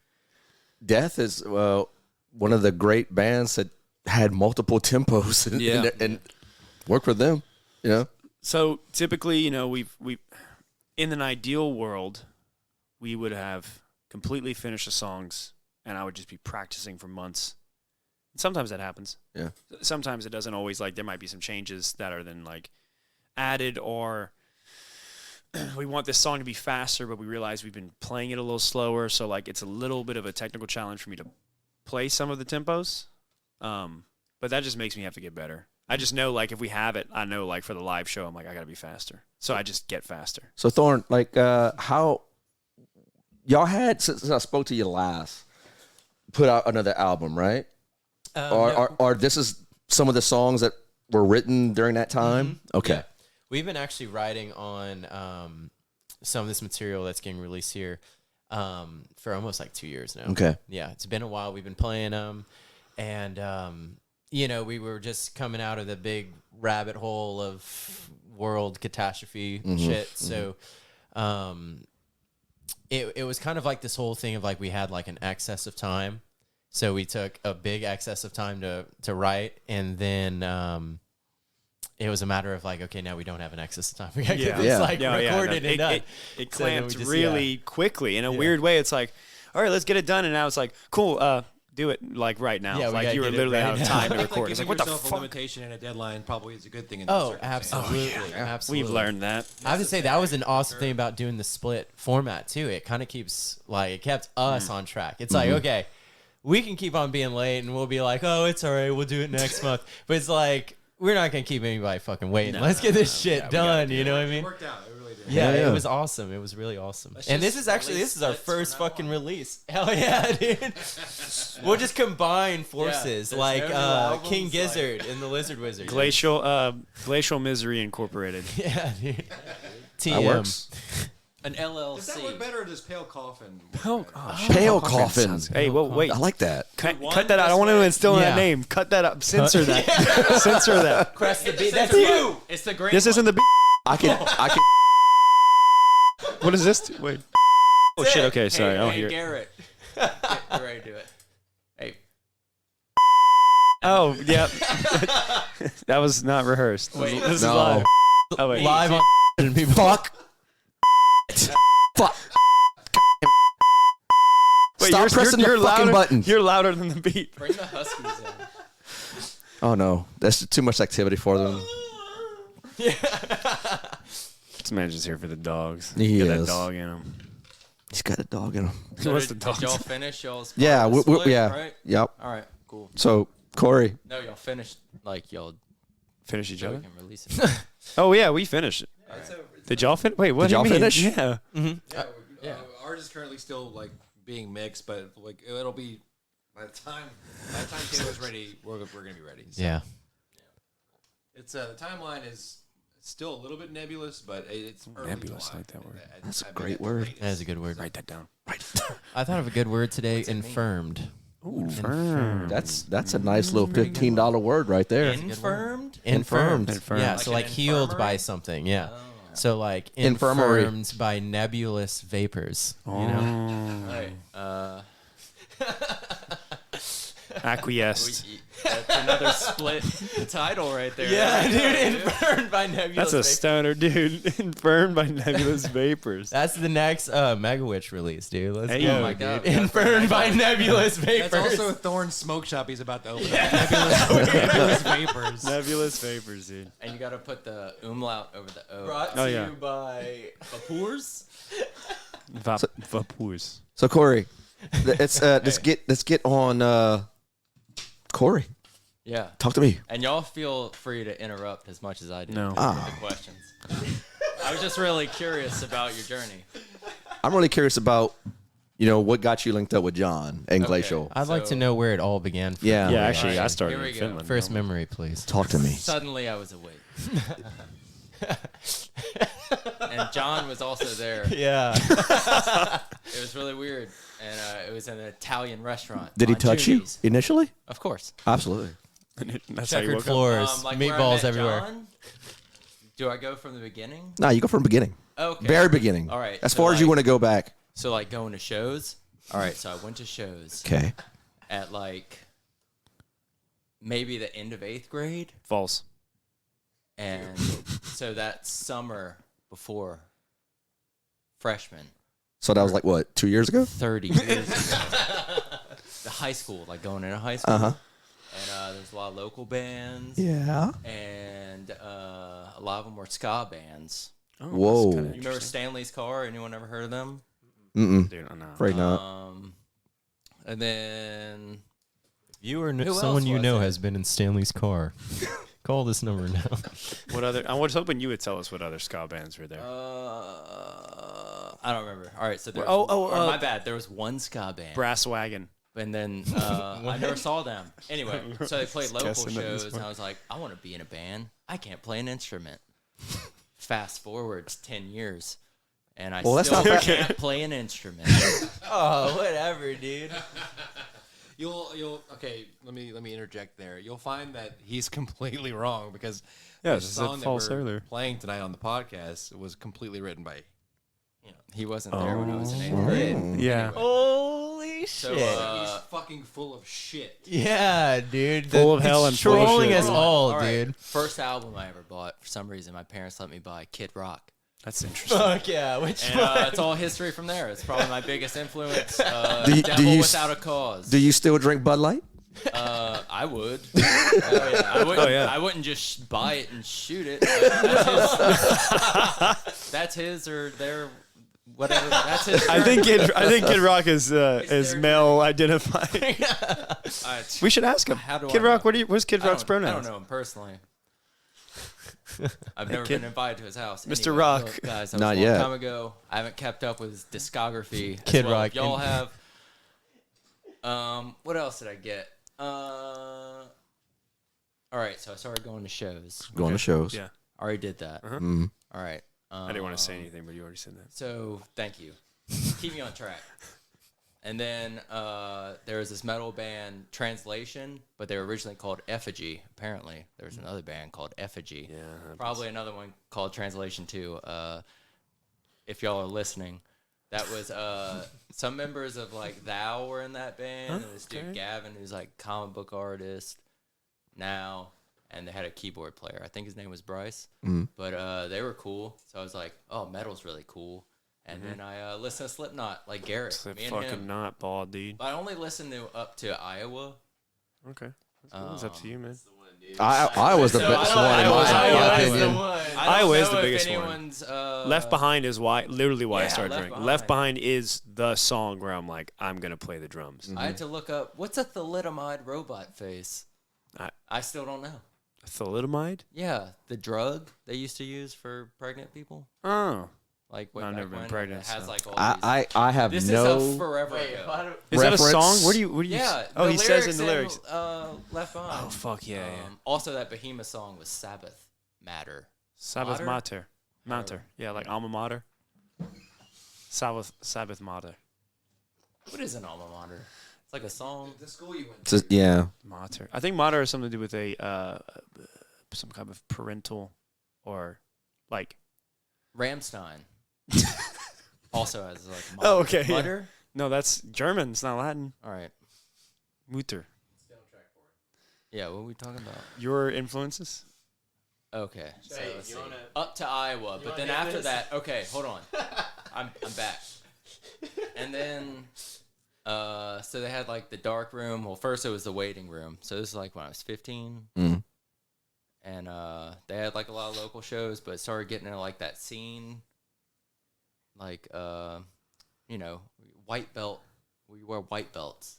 Death is one of the great bands that had multiple tempos and work for them. You know. So typically, you know, we've in an ideal world, we would have completely finished the songs, and I would just be practicing for months. Sometimes that happens. Yeah. Sometimes it doesn't always. Like there might be some changes that are then like added, or we want this song to be faster, but we realize we've been playing it a little slower, so like it's a little bit of a technical challenge for me to play some of the tempos. But that just makes me have to get better. I just know, like, if we have it, I know, like, for the live show, I'm like, I got to be faster. So I just get faster. So, Thorn, like, how y'all had, since I spoke to you last, put out another album, right? Or this is some of the songs that were written during that time? Mm-hmm. Okay. Yeah. We've been actually writing on some of this material that's getting released here for almost like 2 years now. Okay. Yeah, it's been a while. We've been playing them. And, we were just coming out of the big rabbit hole of world catastrophe shit. So it was kind of like this whole thing of like we had like an excess of time. So we took a big excess of time to write. And then it was a matter of like, okay, now we don't have an excess of time. We got to get this recorded and done. It clamped really quickly. In a weird way, it's like, all right, let's get it done. And now it's like, cool, do it like right now. Yeah, like you were literally out of time to record. It's like, what the a fuck? limitation and a deadline probably is a good thing. In Absolutely. Absolutely. We've learned that. I have to say that was an awesome thing about doing the split format too. It kind of keeps it kept us on track. It's like, okay, we can keep on being late and we'll be like, oh, it's all right, we'll do it next month. But it's like, we're not going to keep anybody fucking waiting. Let's get this shit done. You know what I mean? It worked out. It really did. Yeah, it was awesome. It was really awesome. And this is our first fucking release. Hell yeah, dude. We'll just combine forces like King Gizzard and the Lizard Wizard. Glacial Misery Incorporated. Yeah, dude. TM. That works. An LLC. Does that work better or does Pale Coffin? Pale Coffin. Hey, well, wait. I like that. Cut that out. I don't want to instill that name. Cut that up. Censor that. Censor that. Press the beat. That's you. It's the great. This isn't the beat. I can. What is this? Wait. Oh, shit. Okay, sorry. I don't hear it. Garrett. Get ready to do it. Hey. Oh, yep. That was not rehearsed. Wait. This is No. live. Oh, wait. Live on people. Fuck. Fuck. Wait, Stop pressing the fucking louder, button. You're louder than the beat. Bring the Huskies in. Oh no, that's too much activity for them. This man is here for the dogs. He Get is. that dog in him. He's got a dog in him. So What's the did dog? y'all finish y'all's Yeah, part of the split, yeah, right? yep. All right, cool. So Corey, No, y'all finished like y'all Finish each we other? can release it. Oh, yeah, we finished it. Did y'all finish? Wait, what Did do you y'all mean? finish? Yeah. Yeah, ours is currently still like being mixed, but like it'll be by the time Taylor's ready, we're gonna be ready. So Yeah. it's the timeline is still a little bit nebulous, but it's early Nebulous, July. I like that word. That's a I mean, great at the word. latest. That is a good word. Write that down. I thought of a good word today. Infirmed. Ooh, That's a nice little $15 word right there. Infirmed? Infirmed. Infirmed. Yeah, Like so an like healed by infirmary? something. Yeah. So like Infirmary. infirmed by nebulous vapors. You know. Right. Acquiesced. That's another split title right there. Yeah, dude, infirmed by nebulous That's a vapors. stoner, dude. Infirmed by nebulous vapors. That's the next Megawitch release, dude. Let's Hey, go, oh my dude. God. Infirmed by nebulous vapors. That's also Thorn's smoke shop he's about to open. Nebulous vapors. Nebulous vapors, dude. And you got to put the umlaut over the O. Brought Oh, to yeah. you by Vapors? Vapors. So Corey, let's get on Corey. Yeah. Talk to me. And y'all feel free to interrupt as much as I do No. with the questions. I was just really curious about your journey. I'm really curious about, what got you linked up with John and Glacial. I'd like to So- know where it all began. For Yeah. you. Yeah, actually, I Alright, started here we in go. Finland. First memory, please. Talk to me. Suddenly I was awake. And John was also there. Yeah. It was really weird. And it was in an Italian restaurant. Did he on touch you Judy's. initially? Of course. Absolutely. That's how you Checkered woke up. floors, Like where I meatballs met everywhere. John, do I go from the beginning? No, you go from the beginning. Okay. Very beginning. All right, As so far as you like- want to go back. So like going to shows. All right. So I went to shows Okay. at like maybe the end of 8th grade. False. And so that summer before, freshman. So that was like what, 2 years ago? 30 years ago. The high school, like going into high school. Uh-huh. And there's a lot of local bands. Yeah. And a lot of them were ska bands. Oh, Whoa. that's kinda You remember Stanley's Car? Anyone ever heard of them? Mm-mm. Dude, no. Afraid not. And then You or Who else someone you was know it? has been in Stanley's car. Call this number now. What other? I was hoping you would tell us what other ska bands were there. I don't remember. All right, so there. My bad. There was one ska band. Brass Wagon. And then I never saw them. Anyway, so they played local guessing at this shows, and I was like, I want to be in a band. I can't play an instrument. Fast forward 10 years, and I still can't play an instrument. Oh, whatever, dude. You'll okay. Let me interject there. You'll find that he's completely wrong because Yeah, the it's song that false we're earlier. playing tonight on the podcast was completely written by. He wasn't there when I was in 8th grade. Yeah. Holy So, shit. He's fucking full of shit. Yeah, dude. Full of hell and full of trolling shit. us all, All right, dude. first album I ever bought. For some reason, my parents let me buy Kid Rock. That's interesting. Fuck yeah. Which And one? it's all history from there. It's probably my biggest influence. Do Devil you Without a Cause. Do you still drink Bud Light? I would. I wouldn't just buy it and shoot it. That's his or their whatever. That's his. I think Kid Rock is male identifying. We should ask him. How do Kid I Rock, know? what's Kid Rock's I pronouns? don't know him personally. I've never Kid- been invited to his house. Mr. Anyway, Rock. look, guys, that was Not a long yet. time ago. I haven't kept up with his discography. as Kid well. Rock. Y'all have. What else did I get? All right, so I started going to shows. Going to shows. Yeah. Already did that. Mm. All right. I didn't want to say anything, but you already said that. So thank you. Keep me on track. And then there was this metal band, Translation, but they were originally called Effigy. Apparently, there was another band called Effigy. Yeah. Probably another one called Translation too. If y'all are listening, that was some members of like Thou were in that band. And this dude Gavin, who's like comic book artist now, and they had a keyboard player. I think his name was Bryce. But they were cool. So I was like, oh, metal's really cool. And then I listened to Slipknot, like Garrett. Slip Me and fucking him. not bald, dude. I only listened to up to Iowa. Okay. It's up to you, man. I was the best one in my opinion. Iowa is the biggest one. Anyone's, Left Behind is literally why I Yeah, started Left drinking. Behind. Left Behind is the song where I'm like, I'm going to play the drums. I had to look up, what's a thalidomide robot face? I still don't know. Thalidomide? Yeah, the drug they used to use for pregnant people. Oh. Like, I've never been when pregnant, It has so. like all these. I have This no. is a forever ago. Is that a Reference? song? What do you Yeah. Oh, the he says in the lyrics lyrics. Left Behind. Oh, fuck yeah, yeah. Also, that Behemoth song was Sabbath Matter. Sabbath Mater? Mater. Yeah, like alma mater. Sabbath Mater. What is an alma mater? It's like a song. The school you went to. Just, yeah. Mater. I think mater has something to do with some kind of parental or like. Ramstein. Also has like Oh, okay, yeah. Mutter. No, that's German. It's not Latin. All right. Mutter. Yeah, what are we talking about? Your influences? Okay. So let's see. Up to Iowa, but then after that, okay, hold on. I'm back. And then so they had like the dark room. Well, first it was the waiting room. So this is like when I was 15. Mm. And they had like a lot of local shows, but it started getting into like that scene, like white belt. We wear white belts.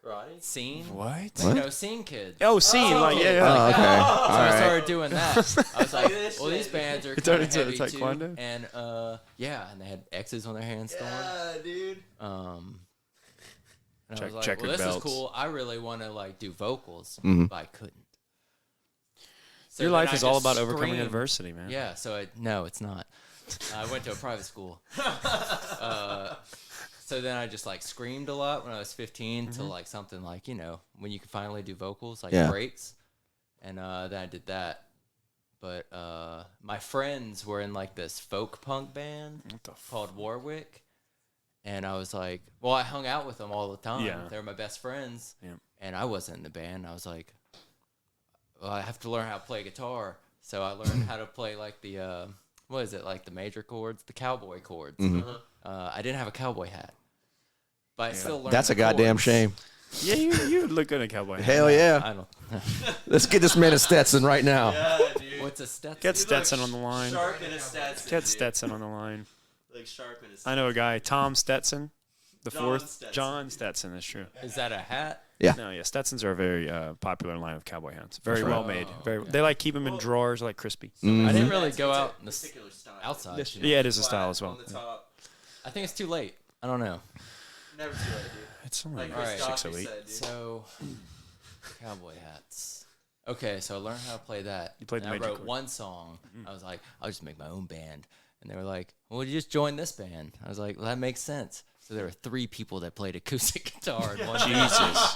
Karate? Scene. What? You know, scene kids. Oh, scene. Like, yeah, yeah. Oh, okay. So All I right. started doing that. I was like, well, these bands are It kind turned of into heavy too. taekwondo? And and they had X's on their hands. Yeah, dude. And I was like, Checkered well, this belts. is cool. I really want to like do vocals, Mhm. but I couldn't. So Your then life I is all just about overcoming screamed. adversity, man. Yeah, so no, it's not. I went to a private school. So then I just like screamed a lot when I was 15 till like something like, when you can finally do vocals, like Yeah. breaks. And then I did that. But my friends were in like this folk punk band called Warwick. And I was like, well, I hung out with them all the time. Yeah. They were my best friends. Yeah. And I wasn't in the band. I was like, well, I have to learn how to play guitar. So I learned how to play like the, what is it, like the major chords, the cowboy chords. I didn't have a cowboy hat, but I still learned. That's a the goddamn chords. shame. Yeah, you look good in a cowboy hat. Hell yeah. I don't. Let's get this man a Stetson right now. What's a Stetson? Get Stetson on the line. Shark in a Stetson. Get Stetson on the line. Like shark in a Stetson. I know a guy, Tom Stetson, the John fourth. Stetson. John Stetson, that's true. Is that a hat? Yeah. No, yeah, Stetsons are a very popular line of cowboy hats. Very well made. They like keep them in drawers, like crispy. I didn't really That's- go it's a out in the particular style. outside. Yeah, it is a style as well. On the top. I think it's too late. I don't know. Never too late, dude. It's only Like All Chris right. Dockery 608. said, dude. So, cowboy hats. Okay, so I learned how to play that. You played the And major I wrote chord. one song. I was like, I'll just make my own band. And they were like, well, you just join this band. I was like, well, that makes sense. So there were 3 people that played acoustic guitar in one band. Jesus.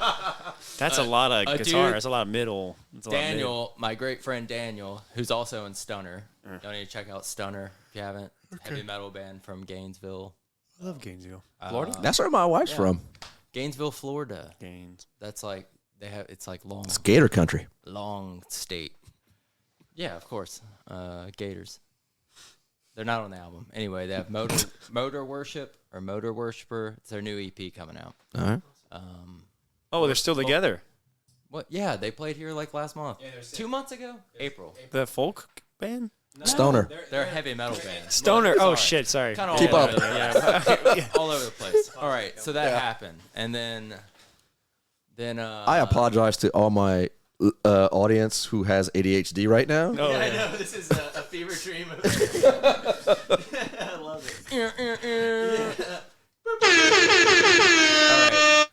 That's a lot of a guitar. dude- That's a lot of middle. That's a lot of mid. Daniel, my great friend Daniel, who's also in Stunner. Don't need to check out Stunner if you haven't. Heavy metal band from Gainesville. I love Gainesville. Florida? That's where my wife's Yeah. from. Gainesville, Florida. Gaines. That's like it's like It's Gator country. long state. Yeah, of course. Gators. They're not on the album. Anyway, they have Motor Worship or Motor Worshiper. It's their new EP coming out. All right. Oh, they're still together. What? Yeah, they played here like last month. 2 months ago? April. The folk band? Stoner. They're a heavy metal band. Stoner. Well, Oh, sorry. shit. Sorry. Kinda all Keep over up. Yeah. all over the place. All right, so that happened, and then I apologize to all my audience who has ADHD right now. Oh, I yeah. know, this is a fever dream. I love it. All right,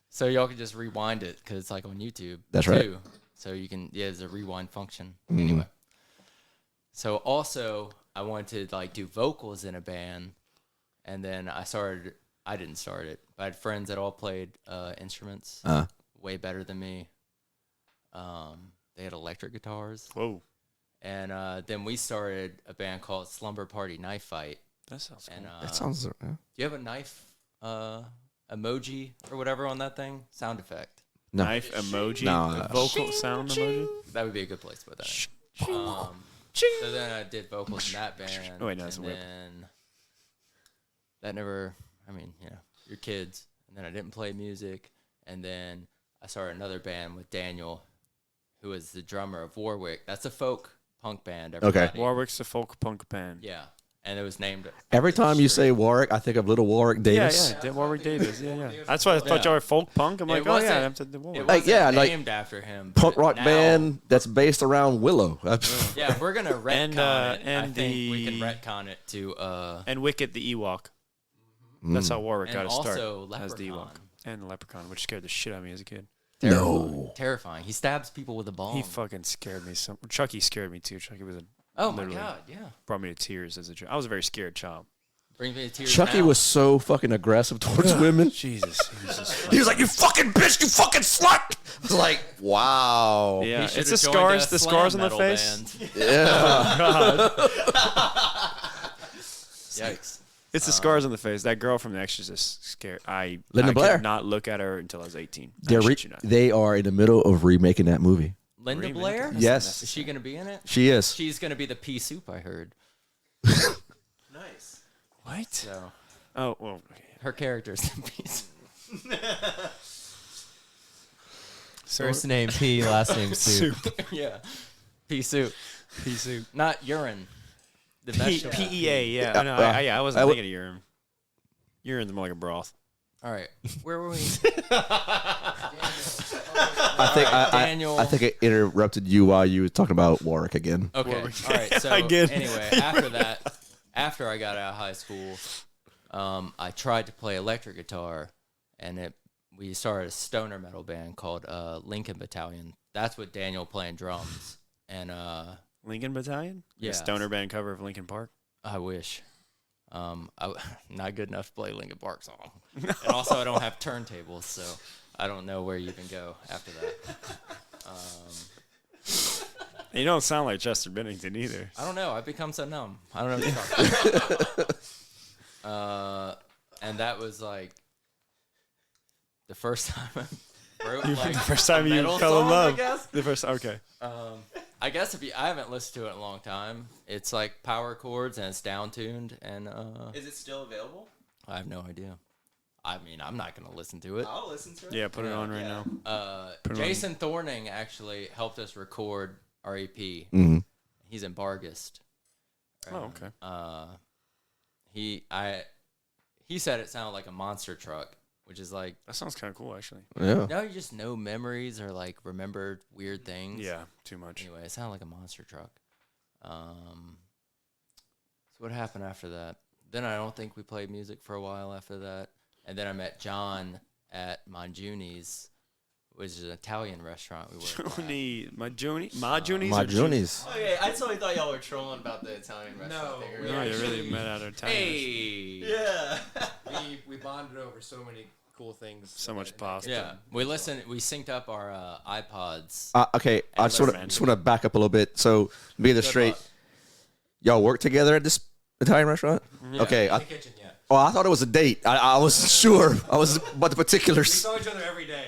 so y'all can just rewind it because it's like on YouTube. That's right. too. So you can there's a rewind function. Anyway, so also I wanted to like do vocals in a band, and then I didn't start it, but I had friends that all played instruments way better than me. They had electric guitars. Whoa. And then we started a band called Slumber Party Knife Fight. That sounds cool. And That sounds. do you have a knife emoji or whatever on that thing? Sound effect. No. Knife emoji? No. Vocal sound emoji? That would be a good place to put that in. So then I did vocals in that band. Oh, wait, no, that's a and whip. then that never, I mean, you know, you're kids. And then I didn't play music. And then I started another band with Daniel, who is the drummer of Warwick. That's a folk punk band. Everybody. Warwick's a folk punk band. Yeah. And it was named. Every time you say Warwick, I think of Little Warwick Davis. Yeah. Warwick Davis. Yeah. That's why I thought y'all were folk punk. I'm like, oh, yeah. I'm to the It Warwick. Like, wasn't yeah, like named after him. Punk but rock now- band that's based around Willow. Yeah, if we're gonna retcon it. I and think we can the- retcon it to And Wicket the Ewok. That's how Warwick and got his start. also As the Ewok. Leprechaun. And the Leprechaun, which scared the shit out of me as a kid. No. Terrifying. He stabs people with a ball. He fucking scared me. Chucky scared me too. Chucky was Oh my literally god, yeah. brought me to tears as a child. I was a very scared child. Brings me to tears. Chucky now. was so fucking aggressive towards women. Jesus. He was just He was like, "You fucking bitch! You fucking slut!" I was like, "Wow." yeah, He should it's the have joined scars. a The slam scars on the metal face. band. Yeah. Yikes. It's the scars on the face. That girl from The Exorcist scared. I Linda Blair. could not look at her until I was 18. I They're shit you not. they are in the middle of remaking that movie. Linda Remake Blair? it. Yes, Is she gonna be in it? she is. She's gonna be the pea soup, I heard. Nice. What? So Oh well. Okay. her character's the pea soup. First name P, last name Soup. Yeah. Pea soup. Pea soup. Not urine. The vegetable. PEA. Yeah. Yeah, No, well, I wasn't I thinking of urine. Urine's more like a broth. All right. Where were we? Daniel. I think I interrupted you while you were talking about Warwick again. Okay. Warwick. All right. So Again. anyway, after that, after I got out of high school, I tried to play electric guitar, and we started a stoner metal band called Lincoln Battalion. That's with Daniel playing drums, and Lincoln Battalion? Yeah. A stoner band cover of Lincoln Park? I wish. Not good enough to play Linkin Park song, and also I don't have turntables, so I don't know where you even go after that. You don't sound like Chester Bennington either. I don't know. I've become so numb. I don't know what you're talking about. And that was like the first time I wrote like The first time a you metal fell in song, love. I guess. The first, okay. I guess I haven't listened to it in a long time. It's like power chords and it's down tuned and Is it still available? I have no idea. I mean, I'm not gonna listen to it. I'll listen to it. Yeah, put it on right now. Put it on. Jason Thorning actually helped us record our EP. Mm-hmm. He's in Bargist. Oh, okay. He said it sounded like a monster truck, which is like That sounds kind of cool, actually. Yeah. no, you just know memories or like remembered weird things. Yeah, too much. Anyway, it sounded like a monster truck. So what happened after that? Then I don't think we played music for a while after that. And then I met John at Mangiuni's, which is an Italian restaurant we worked at. Majuni's. Okay, I totally thought y'all were trolling about the Italian restaurant No, thing. we No, you actually- really met at our time. Hey! Yeah. we bonded over so many cool things. So much pasta. Yeah, we synced up our iPods. Okay, I just want listen. to back up a little bit. So, be this straight, luck. y'all work together at this Italian restaurant? Yeah. Okay. In the kitchen, yeah. I thought it was a date. I wasn't sure. I was about the We particulars. saw each other every day.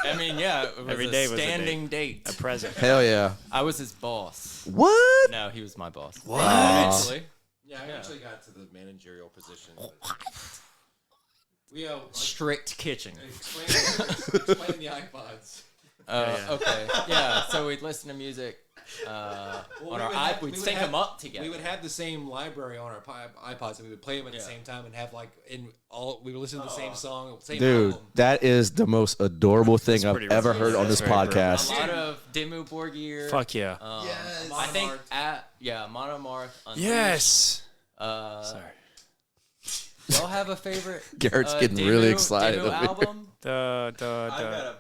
I mean, yeah, it was Every a day was a standing date. A present. Hell yeah. I was his boss. What? No, he was my boss. What? Eventually. Yeah, I actually got to the managerial position. We Strict kitchen. explain the iPods. Okay. Yeah. So we'd listen to music on our iPod. We'd sync them up together. We would have the same library on our iPods, and we would play them at the Yeah. same time and have like we would listen to the same song, same Dude, album. that is the most adorable thing I've pretty ever rough. heard on this That's very a podcast. lot of Dimmu Borgir. Fuck yeah. Yes. I think Monomarth. Unleashed. Yes. Sorry. Y'all have a favorite? Garrett's getting really excited Dimmu over here. album. I've got a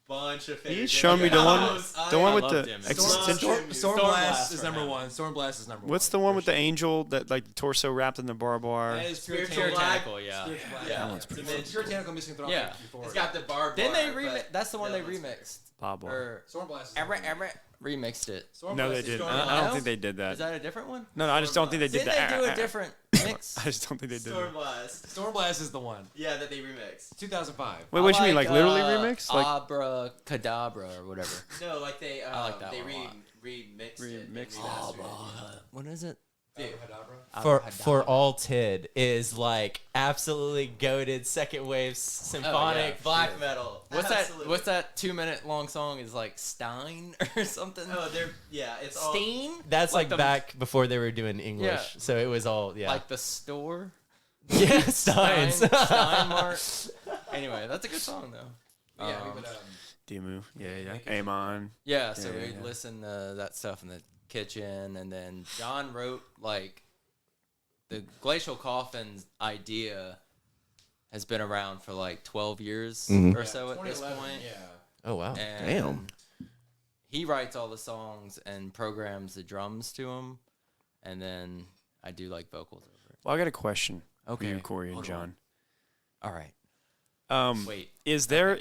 bunch of Can you favorites. show me the one? The one with love the Dimmu. existential. Stormblast is for number him. one. Stormblast is number one. What's the one with the angel that like the torso wrapped in the barbed wire? That is Spiritual Puritanical, yeah. Yeah. Puritanical Missing Throttle. Yeah. Before. It's got the barbed Didn't they wire, remix? but That's the one they that one's remixed. Bob Wire. Or Stormblast. Is Everett remixed it. Stormblast No, they is didn't. Stormblast. I don't think they did Is that. that a different one? No, I just don't think they did Didn't that. they do a different mix? I just don't think they did that. Stormblast. Stormblast is the one. Yeah, that they remixed. 2005. Wait, what do you mean? Like literally remix? Like Abracadabra or whatever. No, like they like that they one a lot. remixed it. Remixed and remastered it. What is it? Dude, for all Tid is like absolutely goated second wave symphonic yeah, black sure. metal. What's Absolutely. that? What's that 2-minute long song? Is like Stein or something? Oh, it's all. Steen? That's like the- back before they were doing English, Yeah. so it was all Like the store. yeah Steins. Steinmart. Anyway, that's a good song though. Yeah, we would. Dimu. Yeah. Amon. Yeah, so Yeah, we'd yeah. listen to that stuff in the kitchen, and then John wrote like the Glacial Coffin's idea has been around for like 12 years or so at this 2011, point. Yeah. Oh wow. And Damn. he writes all the songs and programs the drums to them, and then I do like vocals over it. Well, I got a question for Okay, you, Corey and hold John. All right, wait. Is there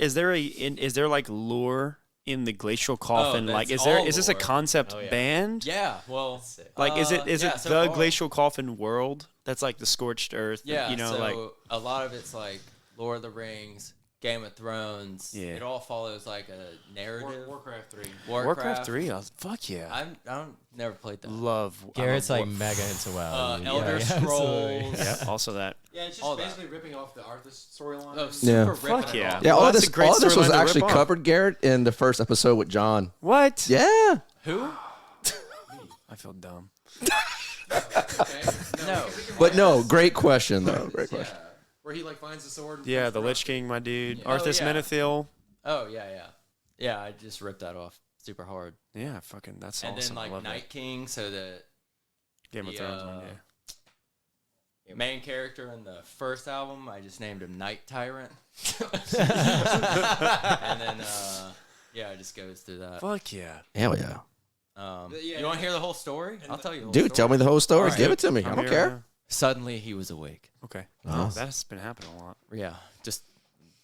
like lore in the Glacial Coffin? that's Like, is all this a lore. concept Oh, yeah. band? Yeah, well, Like, is it yeah, the so far. Glacial Coffin world? That's like the scorched earth. Yeah, You know, so like a lot of it's like Lord of the Rings, Game of Thrones. Yeah. It all follows like a narrative. Warcraft 3. Warcraft 3. Fuck yeah. I don't never played that. Love. Garrett's I'm a like mega into WoW. dude. Elder absolutely. Scrolls. Yeah, also that. Yeah, it's All just that. basically ripping off the Arthas storyline. Oh, Yeah. super ripping Fuck it yeah. off. Yeah, all Well, of that's this, a great all of this was storyline to actually rip off. covered, Garrett, in the first episode with John. What? Yeah. Who? I feel dumb. No. But no, great question, though. Great question. Yeah. Where he like finds the sword. And Yeah, finds the rock. Lich King, my dude. Oh, Arthas yeah. Menethil. Oh yeah. Yeah, I just ripped that off super hard. Yeah, fucking, that's And awesome. then I like love Night that. King, so the Game of the, Thrones one, yeah. main character in the first album, I just named him Night Tyrant. And then yeah, it just goes through that. Fuck yeah. Hell yeah. You want to hear the whole story? I'll tell you. The whole Dude, story. tell me the whole story. All right. Give it to me. I I'm don't here care. right now. Suddenly he was awake. Okay. Oh. Oh, that's been happening a lot. Yeah, just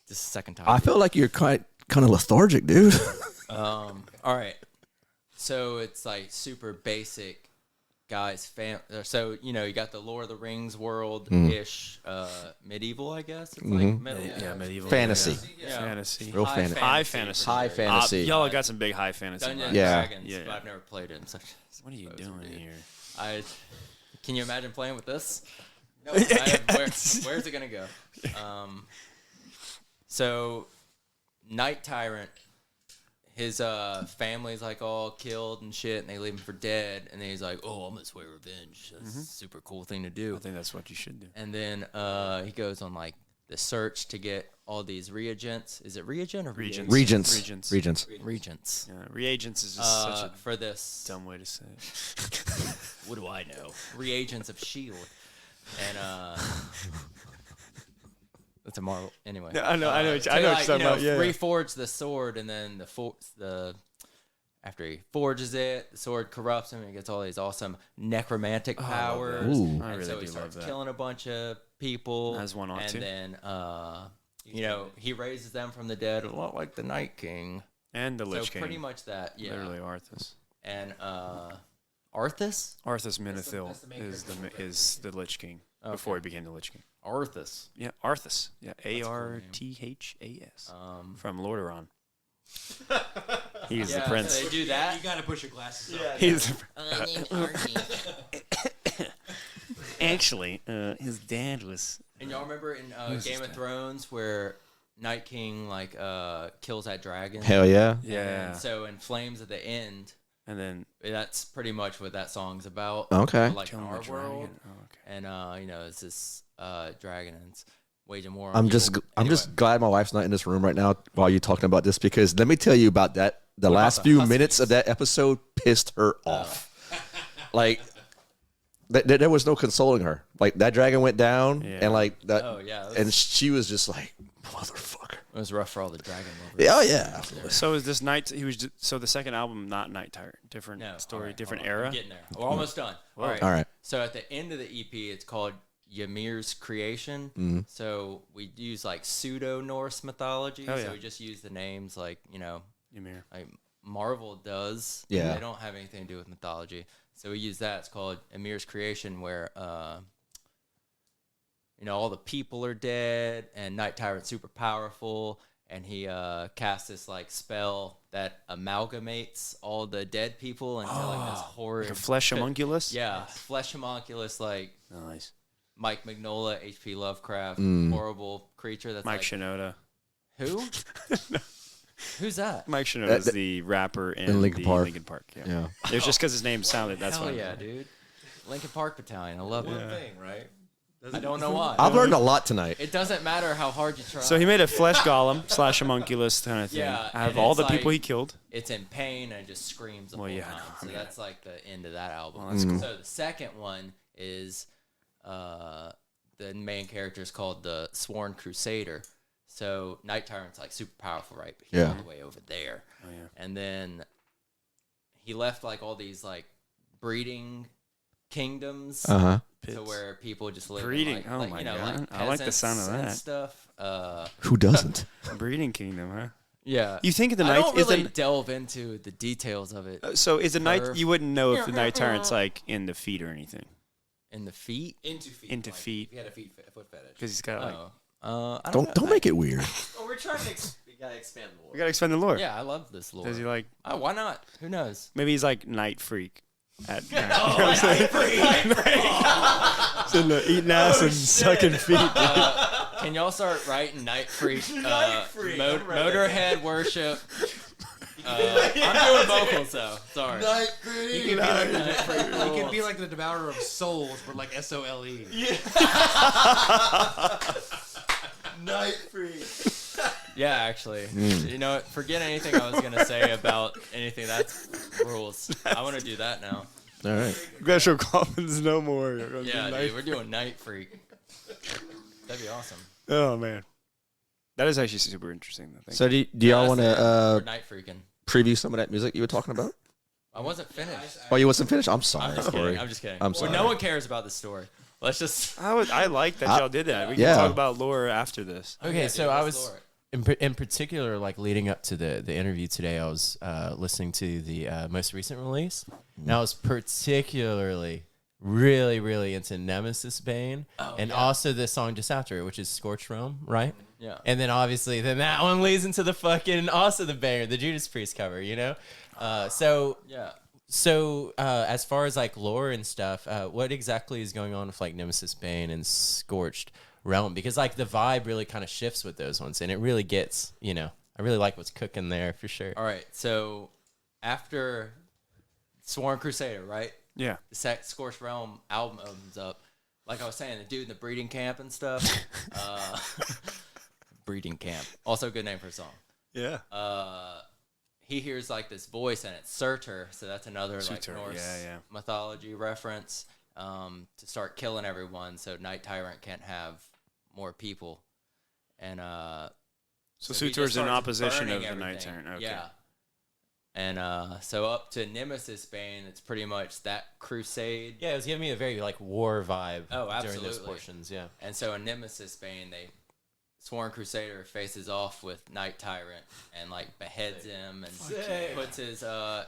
this second time. I feel like you're kind of lethargic, dude. All right. So it's like super basic guy's so you got the Lord of the Rings world ish, medieval, I guess. It's like medieval fantasy. Yeah. Fantasy. Real High fantasy. High fantasy. High fantasy. Y'all got some big high fantasy. Dungeons vibes. and Yeah. Dragons, Yeah. but I've never played it. What are you doing here? Can you imagine playing with this? No. Where's it gonna go? So, Night Tyrant, his family's like all killed and shit, and they leave him for dead. And then he's like, "Oh, I'm gonna swear revenge. That's a super cool thing to do." I think that's what you should do. And then he goes on like the search to get all these reagents. Is it reagent or Regents. Regents. Regents. Yeah, reagents is just such a for this. dumb way to say it. What do I know? Reagents of Shield, and that's a Marvel. Anyway, I know what to, you're talking about. Yeah. Reforge the sword, and then after he forges it, the sword corrupts him, and he gets all these awesome necromantic powers. Ooh. I And really so he do starts love that. killing a bunch of people. As one ought and to. then he raises them from the dead, a lot like the Night King. And the Lich So King. pretty much that, yeah. Literally Arthas. And Arthas? Arthas Menethil is the Lich King before he became the Lich King. Arthas. Yeah, Arthas. Yeah, Arthas. From Lordaeron. He's the prince. So they do that. You gotta push your glasses up. He's actually his dad was. And y'all remember in Game of Thrones where Night King kills that dragon? Hell yeah. Yeah. And so in Flames at the end, And then that's pretty much what that song's about. Okay. Like in killing our the world. dragon. Oh, okay. And it's this dragon, and it's waging war on I'm evil. just Anyway. glad my wife's not in this room right now while you're talking about this, because let me tell you about that. The last few minutes of that episode pissed her off. Like there was no consoling her. Like that dragon went down, and like that, Oh, yeah, and she was just like, motherfucker. It was rough for all the dragon lovers. Oh yeah. So is this night? So the second album, not Night Tyrant, different No, story, all right, different hold on. era. I'm getting there. We're almost done. All right. All right. So at the end of the EP, it's called Ymir's Creation. Mm-hmm. So we use like pseudo Norse mythology. Oh, yeah. So we just use the names like Ymir. like Marvel does. Yeah. They don't have anything to do with mythology. So we use that. It's called Ymir's Creation, where all the people are dead, and Night Tyrant's super powerful, and he casts this like spell that amalgamates all the dead people into like this horrid Like a flesh homunculus. Yeah, flesh homunculus, like Nice. Mike Mignola, H.P. Lovecraft, horrible creature. That's Mike like, Shinoda. who? Who's that? Mike Shinoda is the rapper in Linkin the Park. Linkin Park. Yeah. Yeah. It was just because his name sounded. That's Hell why. yeah, dude. Linkin Park Battalion. I love it. Thing, right? I don't know why. I've learned a lot tonight. It doesn't matter how hard you try. So he made a flesh golem / homunculus kind of thing. Yeah, Out of and all it's the people like- he killed. It's in pain and it just screams the Well, whole yeah, time. So that's like the end of that album. Well, that's cool. So the second one is the main character is called the Sworn Crusader. So Night Tyrant's like super powerful, right? But he's Yeah. all the way over there. Oh, yeah. And then he left like all these like breeding kingdoms Uh-huh. to where people just live Breeding. in like, Oh like, my you know, God. like I like the sound of peasants and that. stuff. Who doesn't? Breeding Kingdom, huh? Yeah. You think the I night don't is really the delve into the details of it. so is the night? Curve. You wouldn't know if the Night Tyrant's like in the feet or anything In the feet? Into feet. Into feet. If you had a foot fetish. because he's got like. I Don't make it weird. Well, we're trying to we gotta expand the We lore. gotta expand the lore. Yeah, I love this lore. Does he like? Oh, why not? Who knows? Maybe he's like night freak. At eating ass and sucking feet. Can y'all start writing Night Freak? Motorhead worship. I'm doing vocals though. Sorry. Night Freak. You can be like the devourer of souls, but like SOLE. Night Freak. Yeah, actually. You know what? Forget anything I was gonna say about anything. That's rules. I want to do that now. All right. Glacial Coffins no more. Yeah, dude, we're doing Night Freak. That'd be awesome. Oh man, that is actually super interesting. I think. So do y'all want We're to Night Freaking. preview some of that music you were talking about? I wasn't finished. Oh, you wasn't finished? I'm sorry. I'm just Corey. kidding. I'm just kidding. I'm Well, sorry. no one cares about the story. Let's just. I like that y'all did that. We can Yeah. talk about lore after this. Okay, so I was. in particular, like leading up to the interview today, I was listening to the most recent release. And I was particularly really into Nemesis Bane, and also the song just after it, which is Scorched Realm, right? Yeah. And then obviously, then that one leads into the fucking also the banger, the Judas Priest cover, you know. So as far as like lore and stuff, what exactly is going on with like Nemesis Bane and Scorched Realm? Because like the vibe really kind of shifts with those ones, and it really gets, you know, I really like what's cooking there for sure. All right, so after Sworn Crusader, right? Yeah. The Scorched Realm album opens up. Like I was saying, the dude in the breeding camp and stuff. Breeding camp. Also a good name for a song. Yeah. He hears like this voice, and it's Surtur, so that's another Surtur, like Norse yeah. mythology reference, to start killing everyone so Night Tyrant can't have more people. And So he Surtur's just in starts opposition burning of the Night everything. Tyrant. Okay. Yeah. And so up to Nemesis Bane, it's pretty much that crusade. Yeah, it was giving me a very like war vibe. Oh, during those absolutely. portions. Yeah. And so in Nemesis Bane, Sworn Crusader faces off with Night Tyrant and like beheads him and puts his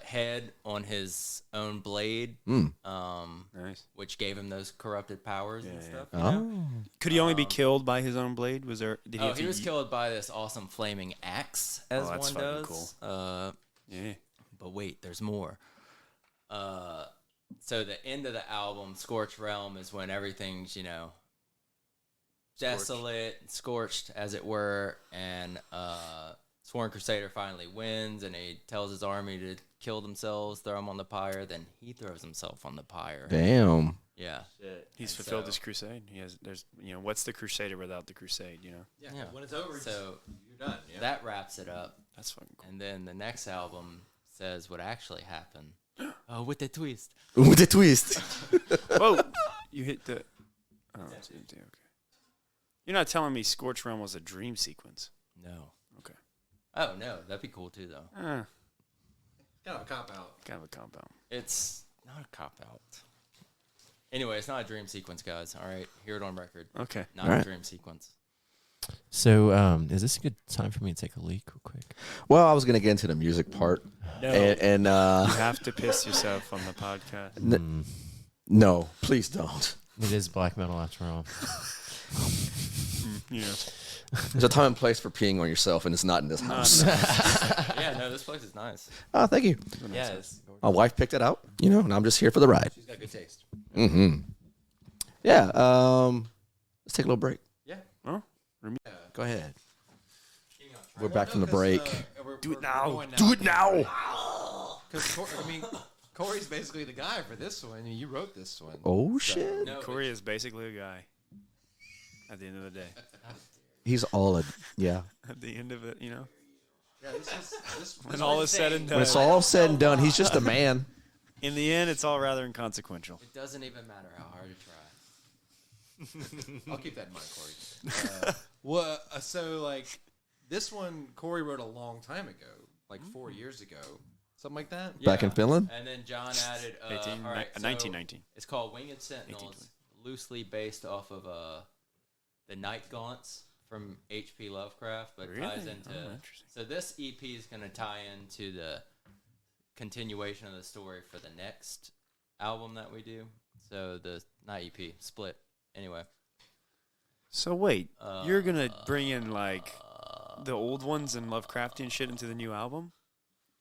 head on his own blade, Nice. which gave him those corrupted powers and stuff. You Oh. know? Could he only be killed by his own blade? Was there? Did he? Oh, he was killed by this awesome flaming axe, as that's one fucking does. cool. Yeah. But wait, there's more. So the end of the album, Scorched Realm, is when everything's, you know, desolate, scorched, as it were, and Sworn Crusader finally wins, and he tells his army to kill themselves, throw him on the pyre. Then he throws himself on the pyre. Damn. Yeah. He's And fulfilled so- his crusade. He has. There's. You know, what's the Crusader without the crusade? You know. Yeah. Yeah. When it's over, So you're done. Yeah. that wraps it up. That's fucking cool. And then the next album says what actually happened. Oh, with the twist. With the twist. Whoa! You hit the. Oh, okay. You're not telling me Scorched Realm was a dream sequence. No. Okay. Oh, no. That'd be cool, too, though. kind of a cop out. Kind of a compound. It's not a cop-out. Anyway, it's not a dream sequence, guys. All right? Hear it on record. Okay. Not All right. a dream sequence. So, is this a good time for me to take a leak real quick? Well, I was gonna get into the music part, No. and You have to piss yourself on the podcast. no, please don't. It is black metal after all. You know. There's a time and place for peeing on yourself, and it's not in this house. Yeah, no, this place is nice. Oh, thank you. Yes. My wife picked it out, you know, and I'm just here for the ride. She's got good taste. Mm-hmm. Yeah. Let's take a little break. Yeah. Oh, Go ahead. We're back from the break. Do it now. Do it now. Because Corey's basically the guy for this one. You wrote this one. Oh shit. No, Corey is basically a guy. At the end of the day. He's all a yeah. At the end of it, you know. Yeah, this When all is said and When done. it's all said and done, he's just a man. In the end, it's all rather inconsequential. it doesn't even matter how hard you try. I'll keep that in mind, Corey. Well, so like this one, Corey wrote a long time ago, like 4 years ago, something like that. Back in Finland? And then John added 1919. It's called Winged Sentinels, loosely based off of the Night Gaunts from H.P. Lovecraft, but Really? ties into. Oh, interesting. So this EP is going to tie into the continuation of the story for the next album that we do. So the not EP, split. Anyway, So wait, you're gonna bring in like the old ones and Lovecraftian shit into the new album?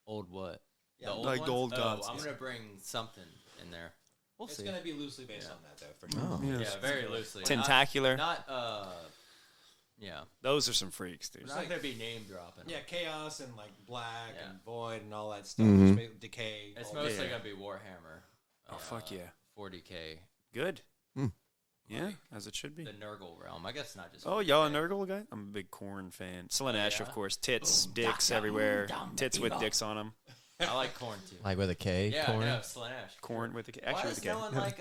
old what? Yeah, the old like the ones? old gods. I'm going to bring something in there. We'll It's see. gonna be loosely based on that, though, for Oh. sure. Yeah, very loosely. Tentacular. Not yeah. Those are some freaks, dude. We're not going to be name dropping. Yeah, chaos and like black Yeah. and void and all that stuff. Mhm. Just decay. It's all mostly Yeah. going to be Warhammer. Oh, fuck yeah. 40K. Good. Hmm. Yeah, as it should be. The Nurgle realm. I guess not just. Oh, 40K. y'all a Nurgle guy? I'm a big Corn fan. Slanesh, yeah? of course. Tits, dicks everywhere. Tits with dicks on them. I like corn too. Like with a K, Yeah, corn. no, Slanesh. Corn with the Why actually does with the no one K. like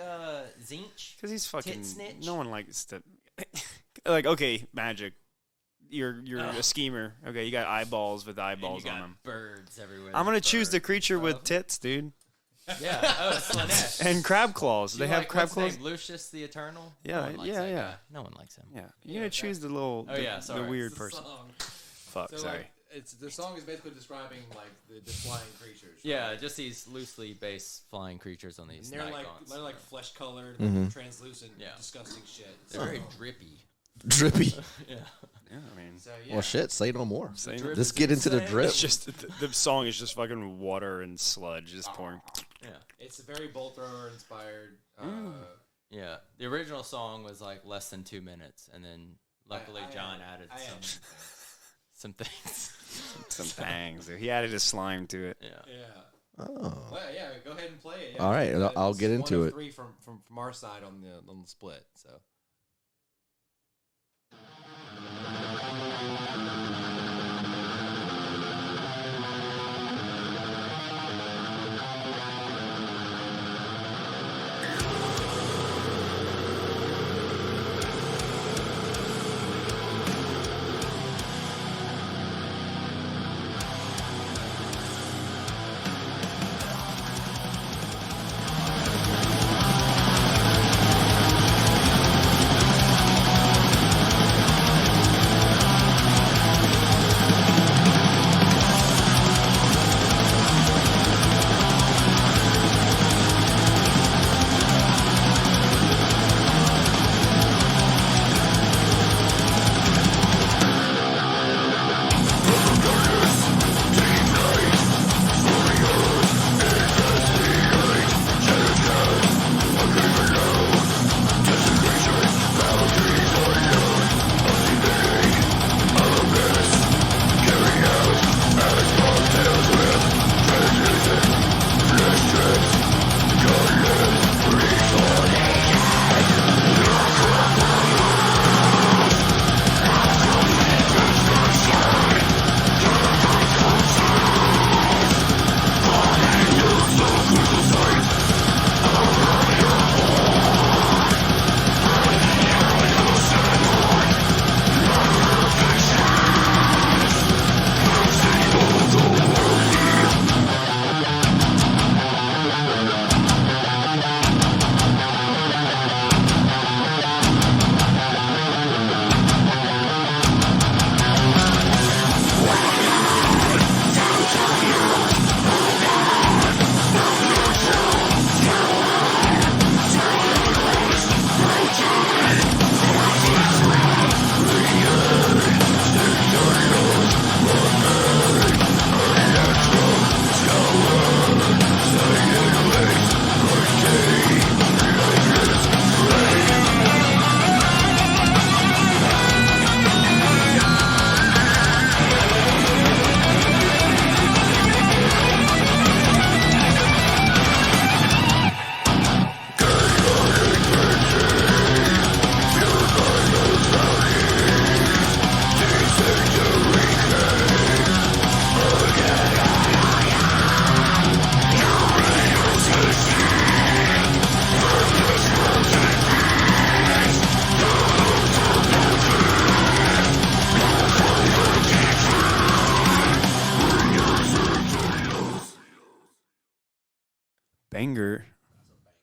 Zinch? Because he's fucking. snitch? No one likes to. Like, okay, magic. You're a schemer. Okay, you got eyeballs with And eyeballs you on got them. birds everywhere. I'm gonna There's choose the birds creature and with stuff. tits, dude. Yeah. Oh, Slanesh. And crab claws. You They have like, crab what's his claws. name? Lucius the Eternal. Yeah, No one likes yeah, that yeah. guy. No one likes him. Yeah, you're gonna choose the little, Oh, yeah, the sorry. weird It's a person. song. fuck. So Sorry. like, the song is basically describing like the flying creatures. Yeah, right? just these loosely based flying creatures on these And they're nightgawns. like flesh colored, translucent, disgusting shit. They're very drippy. Drippy. Yeah. Yeah, I mean, So yeah. Well, shit. Say no more. Say drip Let's is get into the insane. drip. it's just the song is just fucking water and sludge just pouring. Yeah. It's very Bolt Thrower inspired. Yeah. The original song was like less than 2 minutes, and then luckily John added some things. Some bangs. He added his slime to it. Yeah. Yeah. Oh. Well, yeah, go ahead and play it. Yeah. All right, I'll It's get one into of it. 3 from our side on the split. So.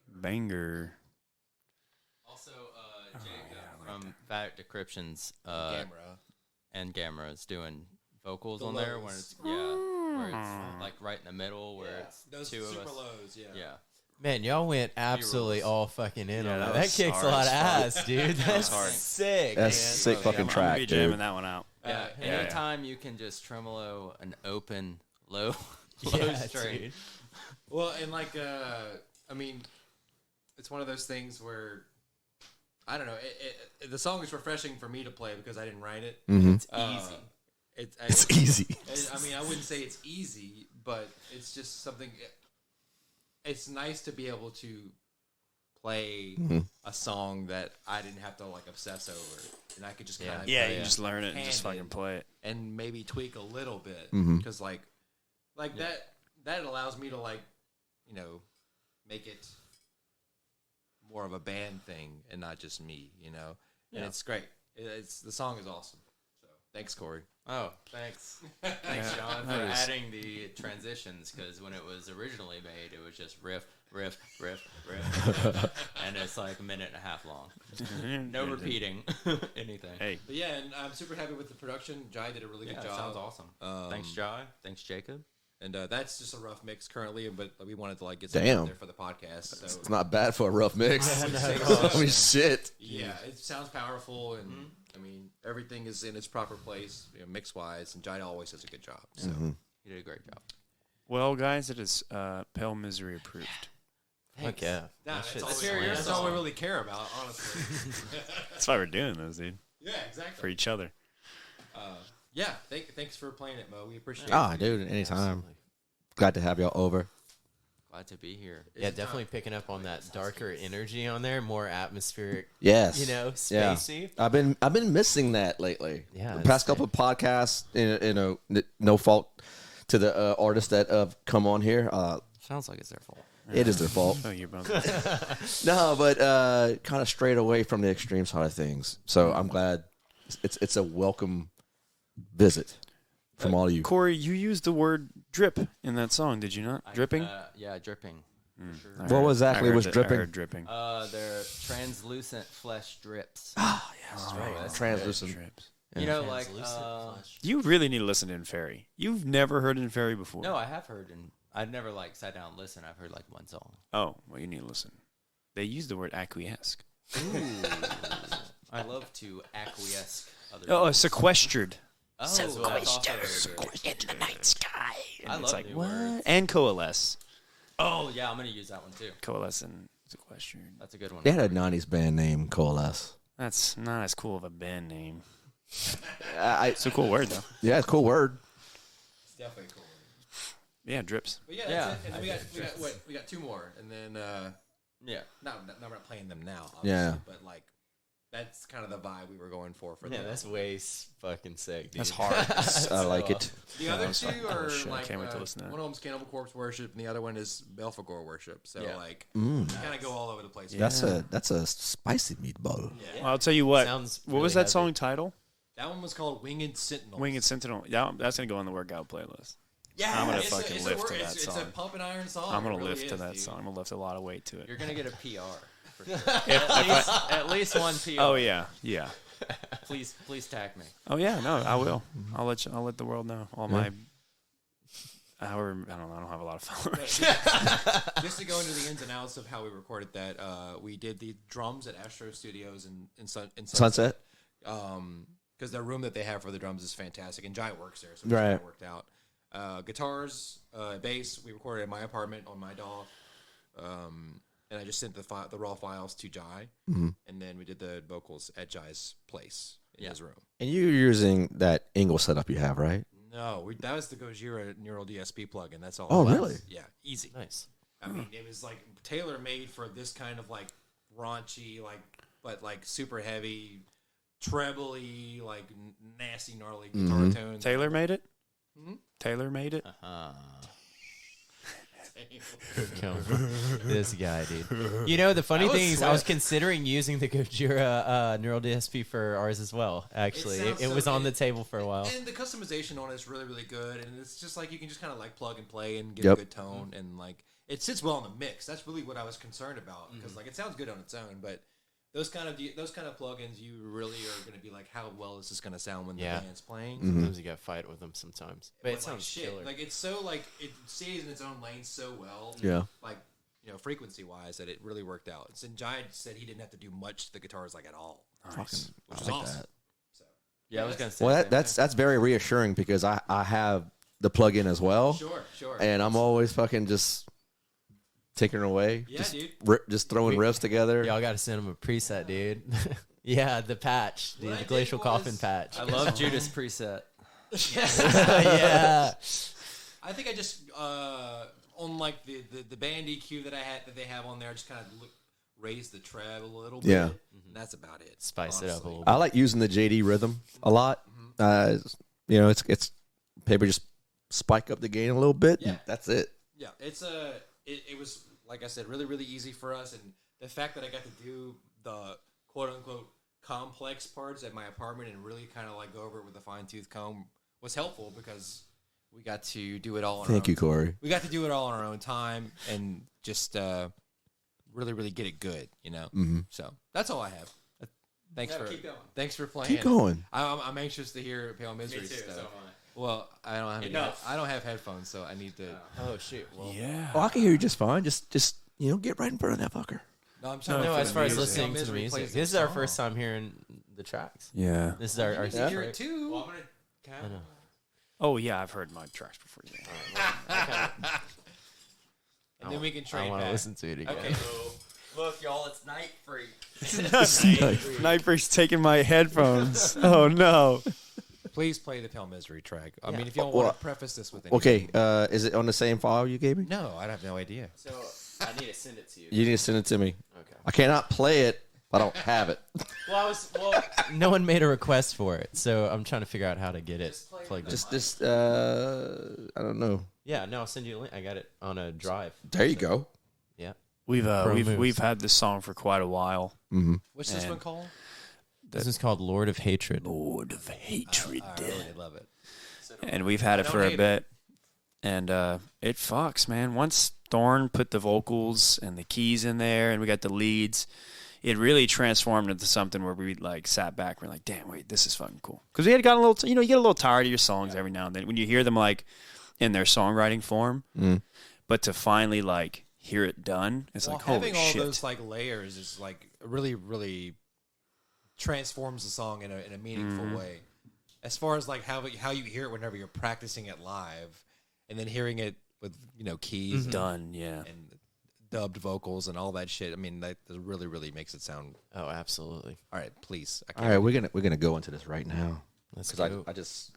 Banger. Also, Jacob from Fat Decryptions Camera. and Gamera is doing vocals The on there when lows. it's where it's like right in the middle where it's Those two of super us. lows, yeah. Yeah. Man, y'all went absolutely rules. all fucking in Yeah, on that that. That was kicks a hard lot of as fuck. ass, dude. That's hard. sick. That's man. sick fucking I'm gonna track, be jamming dude. that one out. Yeah. yeah. Anytime you can just tremolo an open low Yeah, string. dude. Well, and like, I mean, it's one of those things where I don't know. The song is refreshing for me to play because I didn't write it. It's easy. It's easy. I mean, I wouldn't say it's easy, but it's just something. It's nice to be able to play a song that I didn't have to like obsess over, and I could just kind of Yeah, you just learn it and just Handed. fucking play it. and maybe tweak a little bit Mhm. because like that allows me to like make it more of a band thing and not just me, and it's great. It's the song is awesome. So Thanks, Corey. Oh, thanks. Thanks, John, for adding the transitions, because when it was originally made, it was just riff, riff, riff, riff. And it's like a minute and a half long. No repeating anything. Hey, But yeah, and I'm super happy with the production. Jai did a really good job. Sounds awesome. Thanks, Jai. Thanks, Jacob. And that's just a rough mix currently, but we wanted to like get something out there for the podcast. So It's not bad for a rough mix. I mean, shit. yeah, it sounds powerful, and I mean everything is in its proper place, mix wise. And Jai always does a good job. So You did a great job. well, guys, it is Pale Misery approved. Heck yeah. that's all we really care about, honestly. That's why we're doing this, dude. Yeah, exactly. For each other. Yeah, thanks for playing it, Mo. We appreciate it. Ah, dude, anytime. Glad to have y'all over. Glad to be here. Yeah, definitely picking up on that darker energy on there, more atmospheric. Yes. Yeah. Spacey. I've been missing that lately. Yeah, The it's past couple of podcasts, no fault to the artists that have come on here. Sounds like it's their fault. It is their fault. Oh, you're both. No, but kind of strayed away from the extreme side of things. So I'm glad it's a welcome visit from all of you. Corey, you used the word drip in that song, did you not? Dripping? Yeah, dripping. For sure. What exactly was I dripping? heard dripping. They're translucent flesh drips. Translucent. Drips. You know, like You really need to listen to Inferi. You've never heard Inferi before. no, I have heard, and I've never like sat down and listened. I've heard like one song. Oh, well, you need to listen. They use the word acquiesce. I love to acquiesce other. Oh, people. sequestered. Oh, that's also very good. In the night sky. And I it's love like, new what? words. And coalesce. Oh yeah, I'm gonna use that one too. Coalesce and sequestered. That's a good one. They had a 90s band name, Coalesce. That's not as cool of a band name. It's It's a cool word, though. yeah, it's a cool word. It's definitely cool. Yeah, drips. But yeah, Yeah, that's it. And then we got two more, and then Yeah. no, we're not playing them now. Obviously, Yeah. but like that's kind of the vibe we were going for Yeah, them. that's way fucking sick, dude. That's hard. I like it. The other that's two fucking are cool shit. I like can't wait to listen to that. one of them's Cannibal Corpse worship, and the other one is Belphegor worship. So Yeah. like, kind of go all over the place. That's a spicy meatball. Well, I'll tell you what. Sounds What was really that song title? That one was called Winged Sentinel. Winged Sentinel. Yeah, that's going to go on the workout playlist. Yeah, I'm gonna it's fucking it's lift to that It's a song. pump and iron song. I'm going It to really lift to is, that dude. song. I'm going to lift a lot of weight to it. You're gonna get a PR. For sure. If At least one PR. oh, yeah. Yeah. Please tag me. Oh, yeah. No, I will. I'll let the world know. All my... However, I don't know. I don't have a lot of followers. Just to go into the ins and outs of how we recorded that, we did the drums at Astro Studios in Sunset. Because the room that they have for the drums is fantastic, and Giant works there, so Right. it worked out. Guitars, bass, we recorded at my apartment on my DAW, and I just sent the raw files to Jai, and then we did the vocals at Jai's place in his room. And you're using that Ingle setup you have, right? No, that was the Gojira Neural DSP plugin. That's all. Oh, it was. really? Yeah, easy. Nice. I mean, it was like tailor made for this kind of like raunchy, but super heavy, trebly, like nasty, gnarly guitar tones. Taylor made it? Taylor made it? This guy, dude. You know, the funny was thing is, I was sweat. considering using the Gojira Neural DSP for ours as well. Actually, sounds it so was on good. the table for a while. And the customization on it is really, really good. And it's just like you can just kind of like plug and play and get Yep. a good tone. And like it sits well in the mix. That's really what I was concerned about because like it sounds good on its own, but those kind of plugins, you really are going to be like, how well is this going to sound when the Yeah. band's playing? Sometimes you got to fight with them sometimes. But it like, sounds shit. killer. Like it's so like it stays in its own lane so well. Yeah. Like frequency wise, that it really worked out. And Giant said he didn't have to do much to the guitars like at all, which is awesome. So Yeah, I was gonna say. Well, the same that's very reassuring because I have the plug-in as well, sure. and I'm always fucking just tinkering away, Yeah, just dude. just throwing riffs together. Y'all got to send him a preset, dude. Yeah, the patch, dude, What I the did Glacial was- Coffin patch. I love Judas preset. Yeah. I think I just on like the band EQ that they have on there, I just kind of raised the treble a little bit. Yeah. And that's about it. Spice it up a honestly. little I like using the JD rhythm a lot. It's maybe just spike up the gain a little bit. Yeah. And that's it. Yeah, it was like I said, really really easy for us, and the fact that I got to do the quote unquote complex parts at my apartment and really kind of like go over it with a fine tooth comb was helpful because we got to do it all. On Thank you, Corey. We got to do it all on our own time and just really, really get it good, you know. Mm-hmm. So that's all I have. Thanks for keep going. Thanks for playing. Keep going. I'm anxious to hear Pale Misery stuff. Well, I don't have headphones, so I need to. Oh shoot! Well, Yeah. Oh, I can hear you just fine. Just get right in front of that fucker. No, I'm sorry. no, for as the far as music. listening Pale to the Misery music, plays this is the our song. first time hearing the tracks. Yeah. This is our You secret. hear it too. Well, I'm gonna. Oh yeah, I've heard my tracks before. Yeah. And then we can I trade want to back. listen to it again. Okay, so look, y'all, it's Night Freak. Nightbreak's taking my headphones. Oh no. Please play the Pale Misery track. I Yeah. mean, if y'all Well, want to preface this with anything. Okay, is it on the same file you gave me? No, I have no idea. So I need to send it to you. You need to send it to me. Okay. I cannot play it. I don't have it. Well, no one made a request for it, so I'm trying to figure out how to get it plugged in. Just I don't know. Yeah, no, I'll send you a link. I got it on a drive. There you go. Yeah. We've moves. we've had this song for quite a while. Mm-hmm. What's this And- one called? This is called Lord of Hatred. Lord of Hatred. I really love it. And we've had it Don't for a hate bit. And it fucks, man. Once Thorn put the vocals and the keys in there and we got the leads, it really transformed into something where we like sat back and we're like, damn, wait, this is fucking cool. Because we had gotten a little, you get a little tired of your songs every now and then when you hear them like in their songwriting form. But to finally like hear it done, it's like, holy having all shit. those like layers is like really, really transforms the song in a meaningful way. As far as like how you hear it whenever you're practicing it live, and then hearing it with keys Done, yeah. and dubbed vocals and all that shit. I mean, that really, really makes it sound. Oh, absolutely. All right, please. I All right, we're gonna go into this right now Let's because go. I just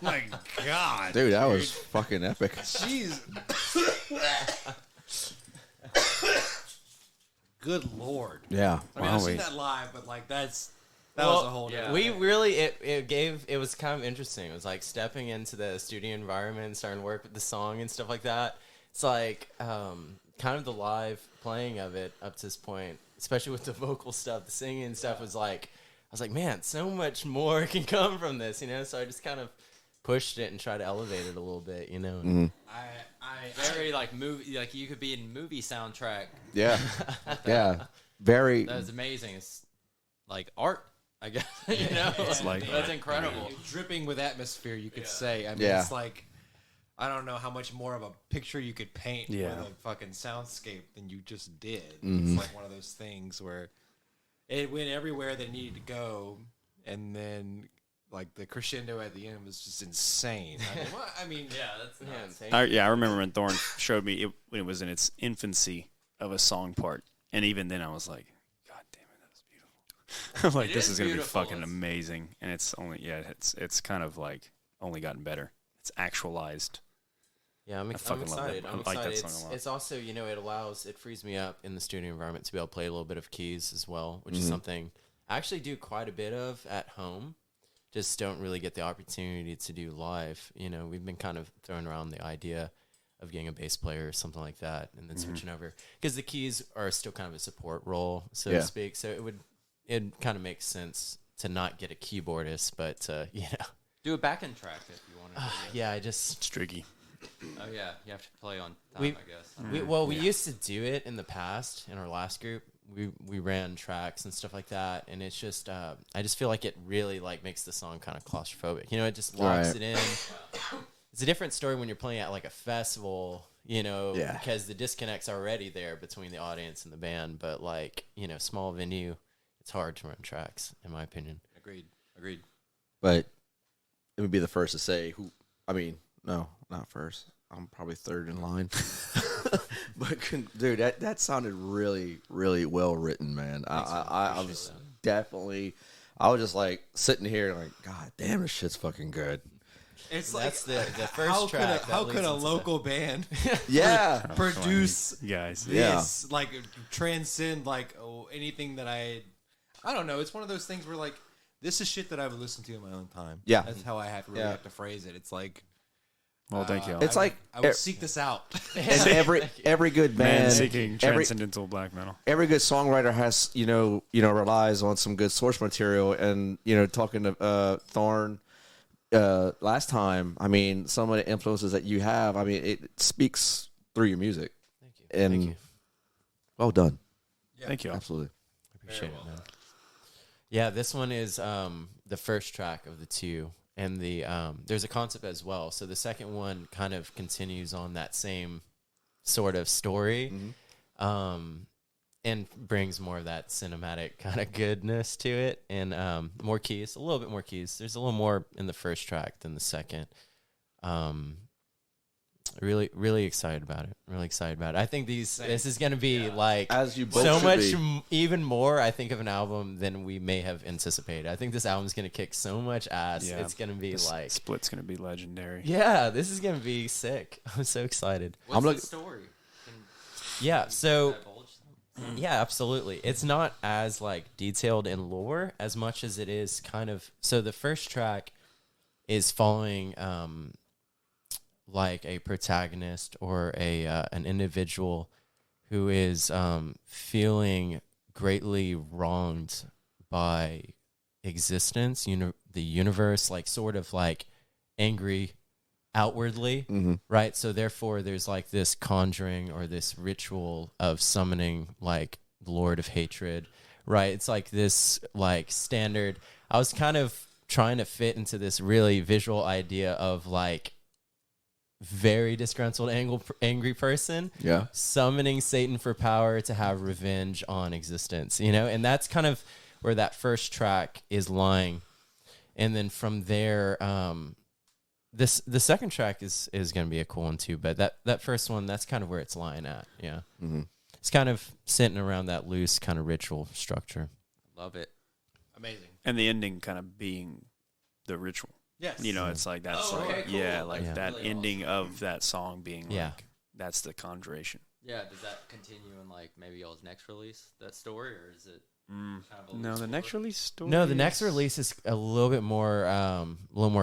My God, Dude, that was fucking epic. jeez. Good Lord. Yeah. I mean, I've seen that live, but like that was a whole. yeah. We really it was kind of interesting. It was like stepping into the studio environment and starting to work with the song and stuff like that. It's like kind of the live playing of it up to this point, especially with the vocal stuff, the singing and stuff was like, I was like, man, so much more can come from this, you know? So I just kind of pushed it and tried to elevate it a little bit, you know? Mm-hmm. Very like movie, like you could be in movie soundtrack. Yeah. Yeah. Very. That's amazing. It's like art, I guess. You know, It's like that's incredible. Dripping with atmosphere, you could say. I mean, Yeah. it's like I don't know how much more of a picture you could paint Yeah. with a fucking soundscape than you just did. Mm-hmm. It's like one of those things where it went everywhere that it needed to go, and then like the crescendo at the end was just insane. I mean, Yeah, that's nuts. I remember when Thorn showed me it when it was in its infancy of a song part, and even then I was like, God damn it, that was beautiful. I'm like, this is gonna beautiful. be fucking amazing, and it's only it's kind of like only gotten better. It's actualized. Yeah, I'm fucking love that. excited. I I'm like that excited. song a lot. It's also, you know, it frees me up in the studio environment to be able to play a little bit of keys as well, which is something I actually do quite a bit of at home. Just don't really get the opportunity to do live. You know, we've been kind of throwing around the idea of getting a bass player or something like that, and then switching over because the keys are still kind of a support role, so to speak. So it kind of makes sense to not get a keyboardist, but you know, Do a backing track if you want to. yeah, I just It's tricky. Oh yeah, you have to play on time, We- I guess. we used to do it in the past in our last group. We ran tracks and stuff like that, and it's just I just feel like it really like makes the song kind of claustrophobic. You know, it just locks Right. it in. It's a different story when you're playing at like a festival, you know, Yeah. because the disconnect's already there between the audience and the band. But like, you know, small venue, it's hard to run tracks, in my opinion. Agreed. But let me be the first to say who. I mean, no, not first. I'm probably third in line. But dude, that sounded really, really well written, man. I was definitely. I was just like sitting here, like, God damn, this shit's fucking good. It's That's the first how track. Could how could a local band Yeah, produce You guys. this? Like transcend like anything that I don't know. It's one of those things where like this is shit that I would listen to in my own time. Yeah. That's how I have to phrase it. It's like Well, thank you. It's like I would seek this out. and every good Man band, seeking every transcendental black metal. every good songwriter has relies on some good source material. And talking to Thorn last time, I mean, some of the influences that you have, I mean, it speaks through your music. Thank you. And Thank you. well done, Thank you. absolutely. Appreciate it, man. Yeah, this one is the first track of the two, and the there's a concept as well. So the second one kind of continues on that same sort of story, and brings more of that cinematic kind of goodness to it, and more keys, a little bit more keys. There's a little more in the first track than the second. Really, really excited about it. Really excited about it. I think this is going to be like As you both so should much be. even more. I think of an album than we may have anticipated. I think this album's going to kick so much ass. Yeah. It's going to be This like, split's gonna be legendary. yeah, this is going to be sick. I'm so excited. What's look- the story? Can Yeah. So divulge some? yeah, absolutely. It's not as like detailed in lore as much as it is kind of. So the first track is following like a protagonist or an individual who is feeling greatly wronged by existence, the universe, like sort of like angry outwardly, right? So therefore there's like this conjuring or this ritual of summoning like the Lord of Hatred, right? It's like this like standard. I was kind of trying to fit into this really visual idea of like very disgruntled angry person Yeah. summoning Satan for power to have revenge on existence, and that's kind of where that first track is lying. And then from there, the second track is going to be a cool one too. But that first one, that's kind of where it's lying at. Yeah, it's kind of sitting around that loose kind of ritual structure. Love it. Amazing. And the ending kind of being the ritual. Yes. You know, it's like that's okay, cool. that Really ending of that song being Yeah. like that's the conjuration. Yeah, does that continue in like maybe y'all's next release, that story, or is it kind of a No, loose the next forward? release story. No, the next release is a little bit more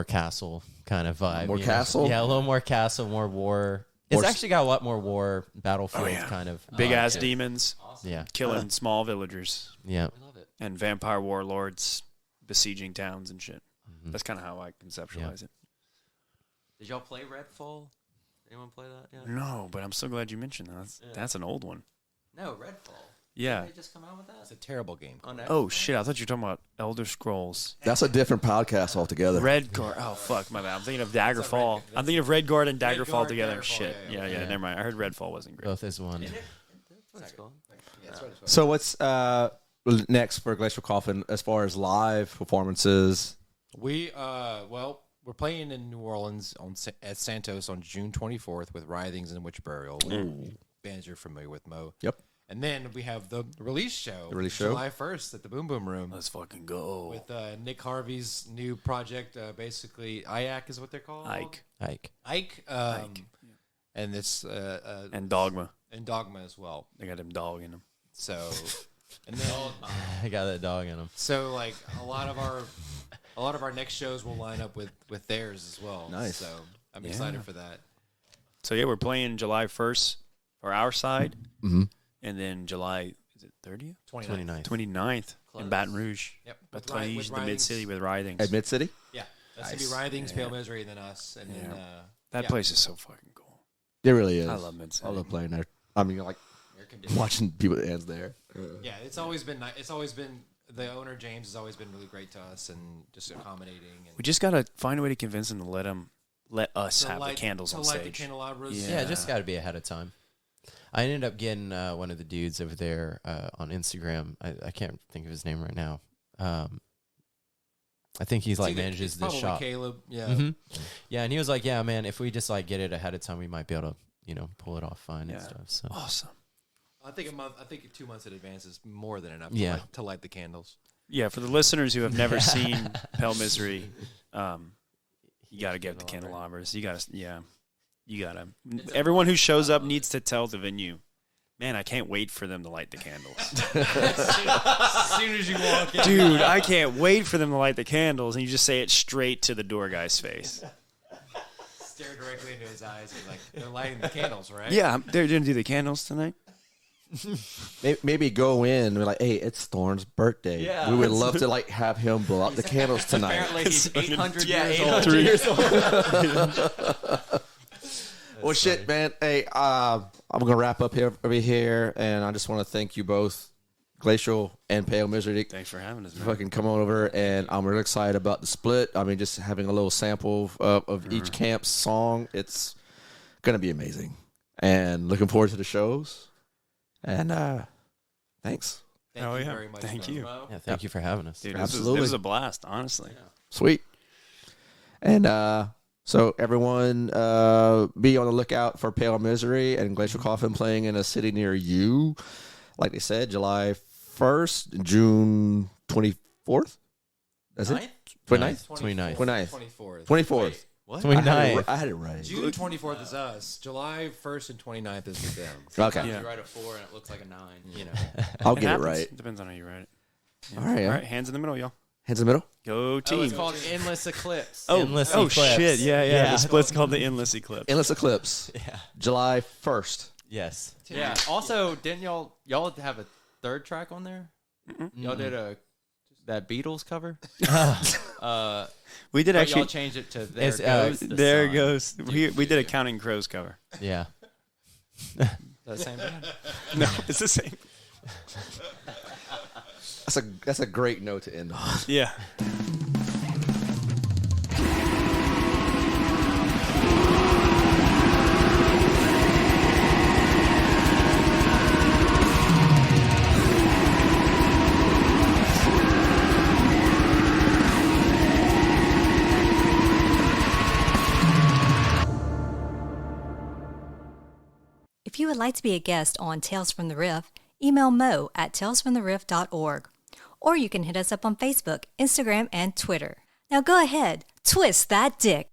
castle kind of vibe. More you know? castle? Yeah, a little more castle, more war. It's More actually got a lot more war battlefield kind of big vibe ass to it. demons Awesome. Yeah, killing small villagers yeah. I love it. and vampire warlords besieging towns and shit. That's kind of how I conceptualize it. Did y'all play Redfall? Anyone play that? Yeah. No, but I'm so glad you mentioned that. That's an old one. No, Redfall. Yeah. Did they just come out with that? It's a terrible game. On Oh Xbox? shit! I thought you were talking about Elder Scrolls. That's a different podcast altogether. Redguard. Oh fuck, my bad. I'm thinking of Daggerfall. I'm thinking of Redguard and Daggerfall together. Daggerfall, Shit. yeah. Yeah. Never mind. I heard Redfall wasn't great. Both is one. That's cool. So what's next for Glacial Coffin as far as live performances? We we're playing in New Orleans at Santos on June 24th with Writhings and Witch Burial. Bands you're familiar with, Mo. Yep. And then we have the release show. The release show? July 1st at the Boom Boom Room Let's fucking go. with Nick Harvey's new project. Basically, IAC is what they're called. Ike Ike. And it's and Dogma. and Dogma as well. They got him dog in them. So, and then I got that dog in him. so like a lot of our next shows will line up with theirs as well. Nice. So I'm excited for that. So yeah, we're playing July 1st for our side, and then July is it 30th, 29th. 29th in Baton Rouge. Yep. Baton Rouge, the mid Writhings. city with Writhings. At Mid City? Yeah. That's Nice. gonna be Writhings, Pale Misery, and then us, and then That place is so fucking cool. It really is. I love Mid City. I love playing there. I mean, like watching people dance there. Yeah, it's always been it's always been the owner James has always been really great to us and just accommodating. And We just gotta find a way to convince them to let us to have light- the candles to on light stage. the candelabras. Yeah. Yeah, it just got to be ahead of time. I ended up getting one of the dudes over there on Instagram. I can't think of his name right now. I think he's like manages it's this probably shop. Caleb, yeah. Mhm. Yeah, and he was like, "Yeah, man, if we just like get it ahead of time, we might be able to, pull it off fine and stuff." So Awesome. I think 2 months in advance is more than enough. Yeah. To light the candles. Yeah, for the listeners who have never seen Pale Misery, you got to get the candelabras. You got to. Everyone who shows up needs to tell the venue, man, I can't wait for them to light the candles. As soon as you walk in, Dude, I can't wait for them to light the candles. And you just say it straight to the door guy's face. stare directly into his eyes and like they're lighting the candles, right? Yeah, they're going to do the candles tonight. Maybe go in and be like, hey, it's Thorn's birthday. Yeah. We would love to like have him blow out the candles tonight. Apparently he's 800 yeah, years 800 old. years old. Well, shit, man. Hey, I'm gonna wrap up over here, and I just want to thank you both, Glacial and Pale Misery, Thanks for having us, man. fucking come on over, and I'm really excited about the split. I mean, just having a little sample of each camp's song, it's gonna be amazing, and looking forward to the shows. And thanks, Thank Oh, you yeah. very much. Thank Mo. you. Yeah, thank you for having us. Dude, Absolutely. This was a blast, honestly. sweet. And so everyone, be on the lookout for Pale Misery and Glacial Coffin playing in a city near you. Like they said, July 1st, June 24th. That's it? 29th? 29th. 29th. 24th. 24th. What? I had, 29th. I had it right. June 24th is us. July 1st and 29th is with them. Okay. Yeah. You write a 4 and it looks like a 9. You know. I'll get it happens. right. Depends on how you write it. All right. All right, hands in the middle, y'all. Hands in the middle. Go team. Oh, it's called Endless Eclipse. Endless Eclipse. shit. Yeah. Yeah. The split's called the Endless Eclipse. Endless Eclipse. Yeah. July 1st. Yes. Yeah. Also, didn't y'all have a third track on there? Y'all did that Beatles cover. We did But actually. y'all changed it to There It's, Goes the There Sun. goes. We did a Counting Crows cover. Yeah. The same band? No, it's the same. That's a great note to end on. Yeah. If you would like to be a guest on Tales from the Riff, email mo@talesfromtheriff.org. Or you can hit us up on Facebook, Instagram, and Twitter. Now go ahead, twist that dick.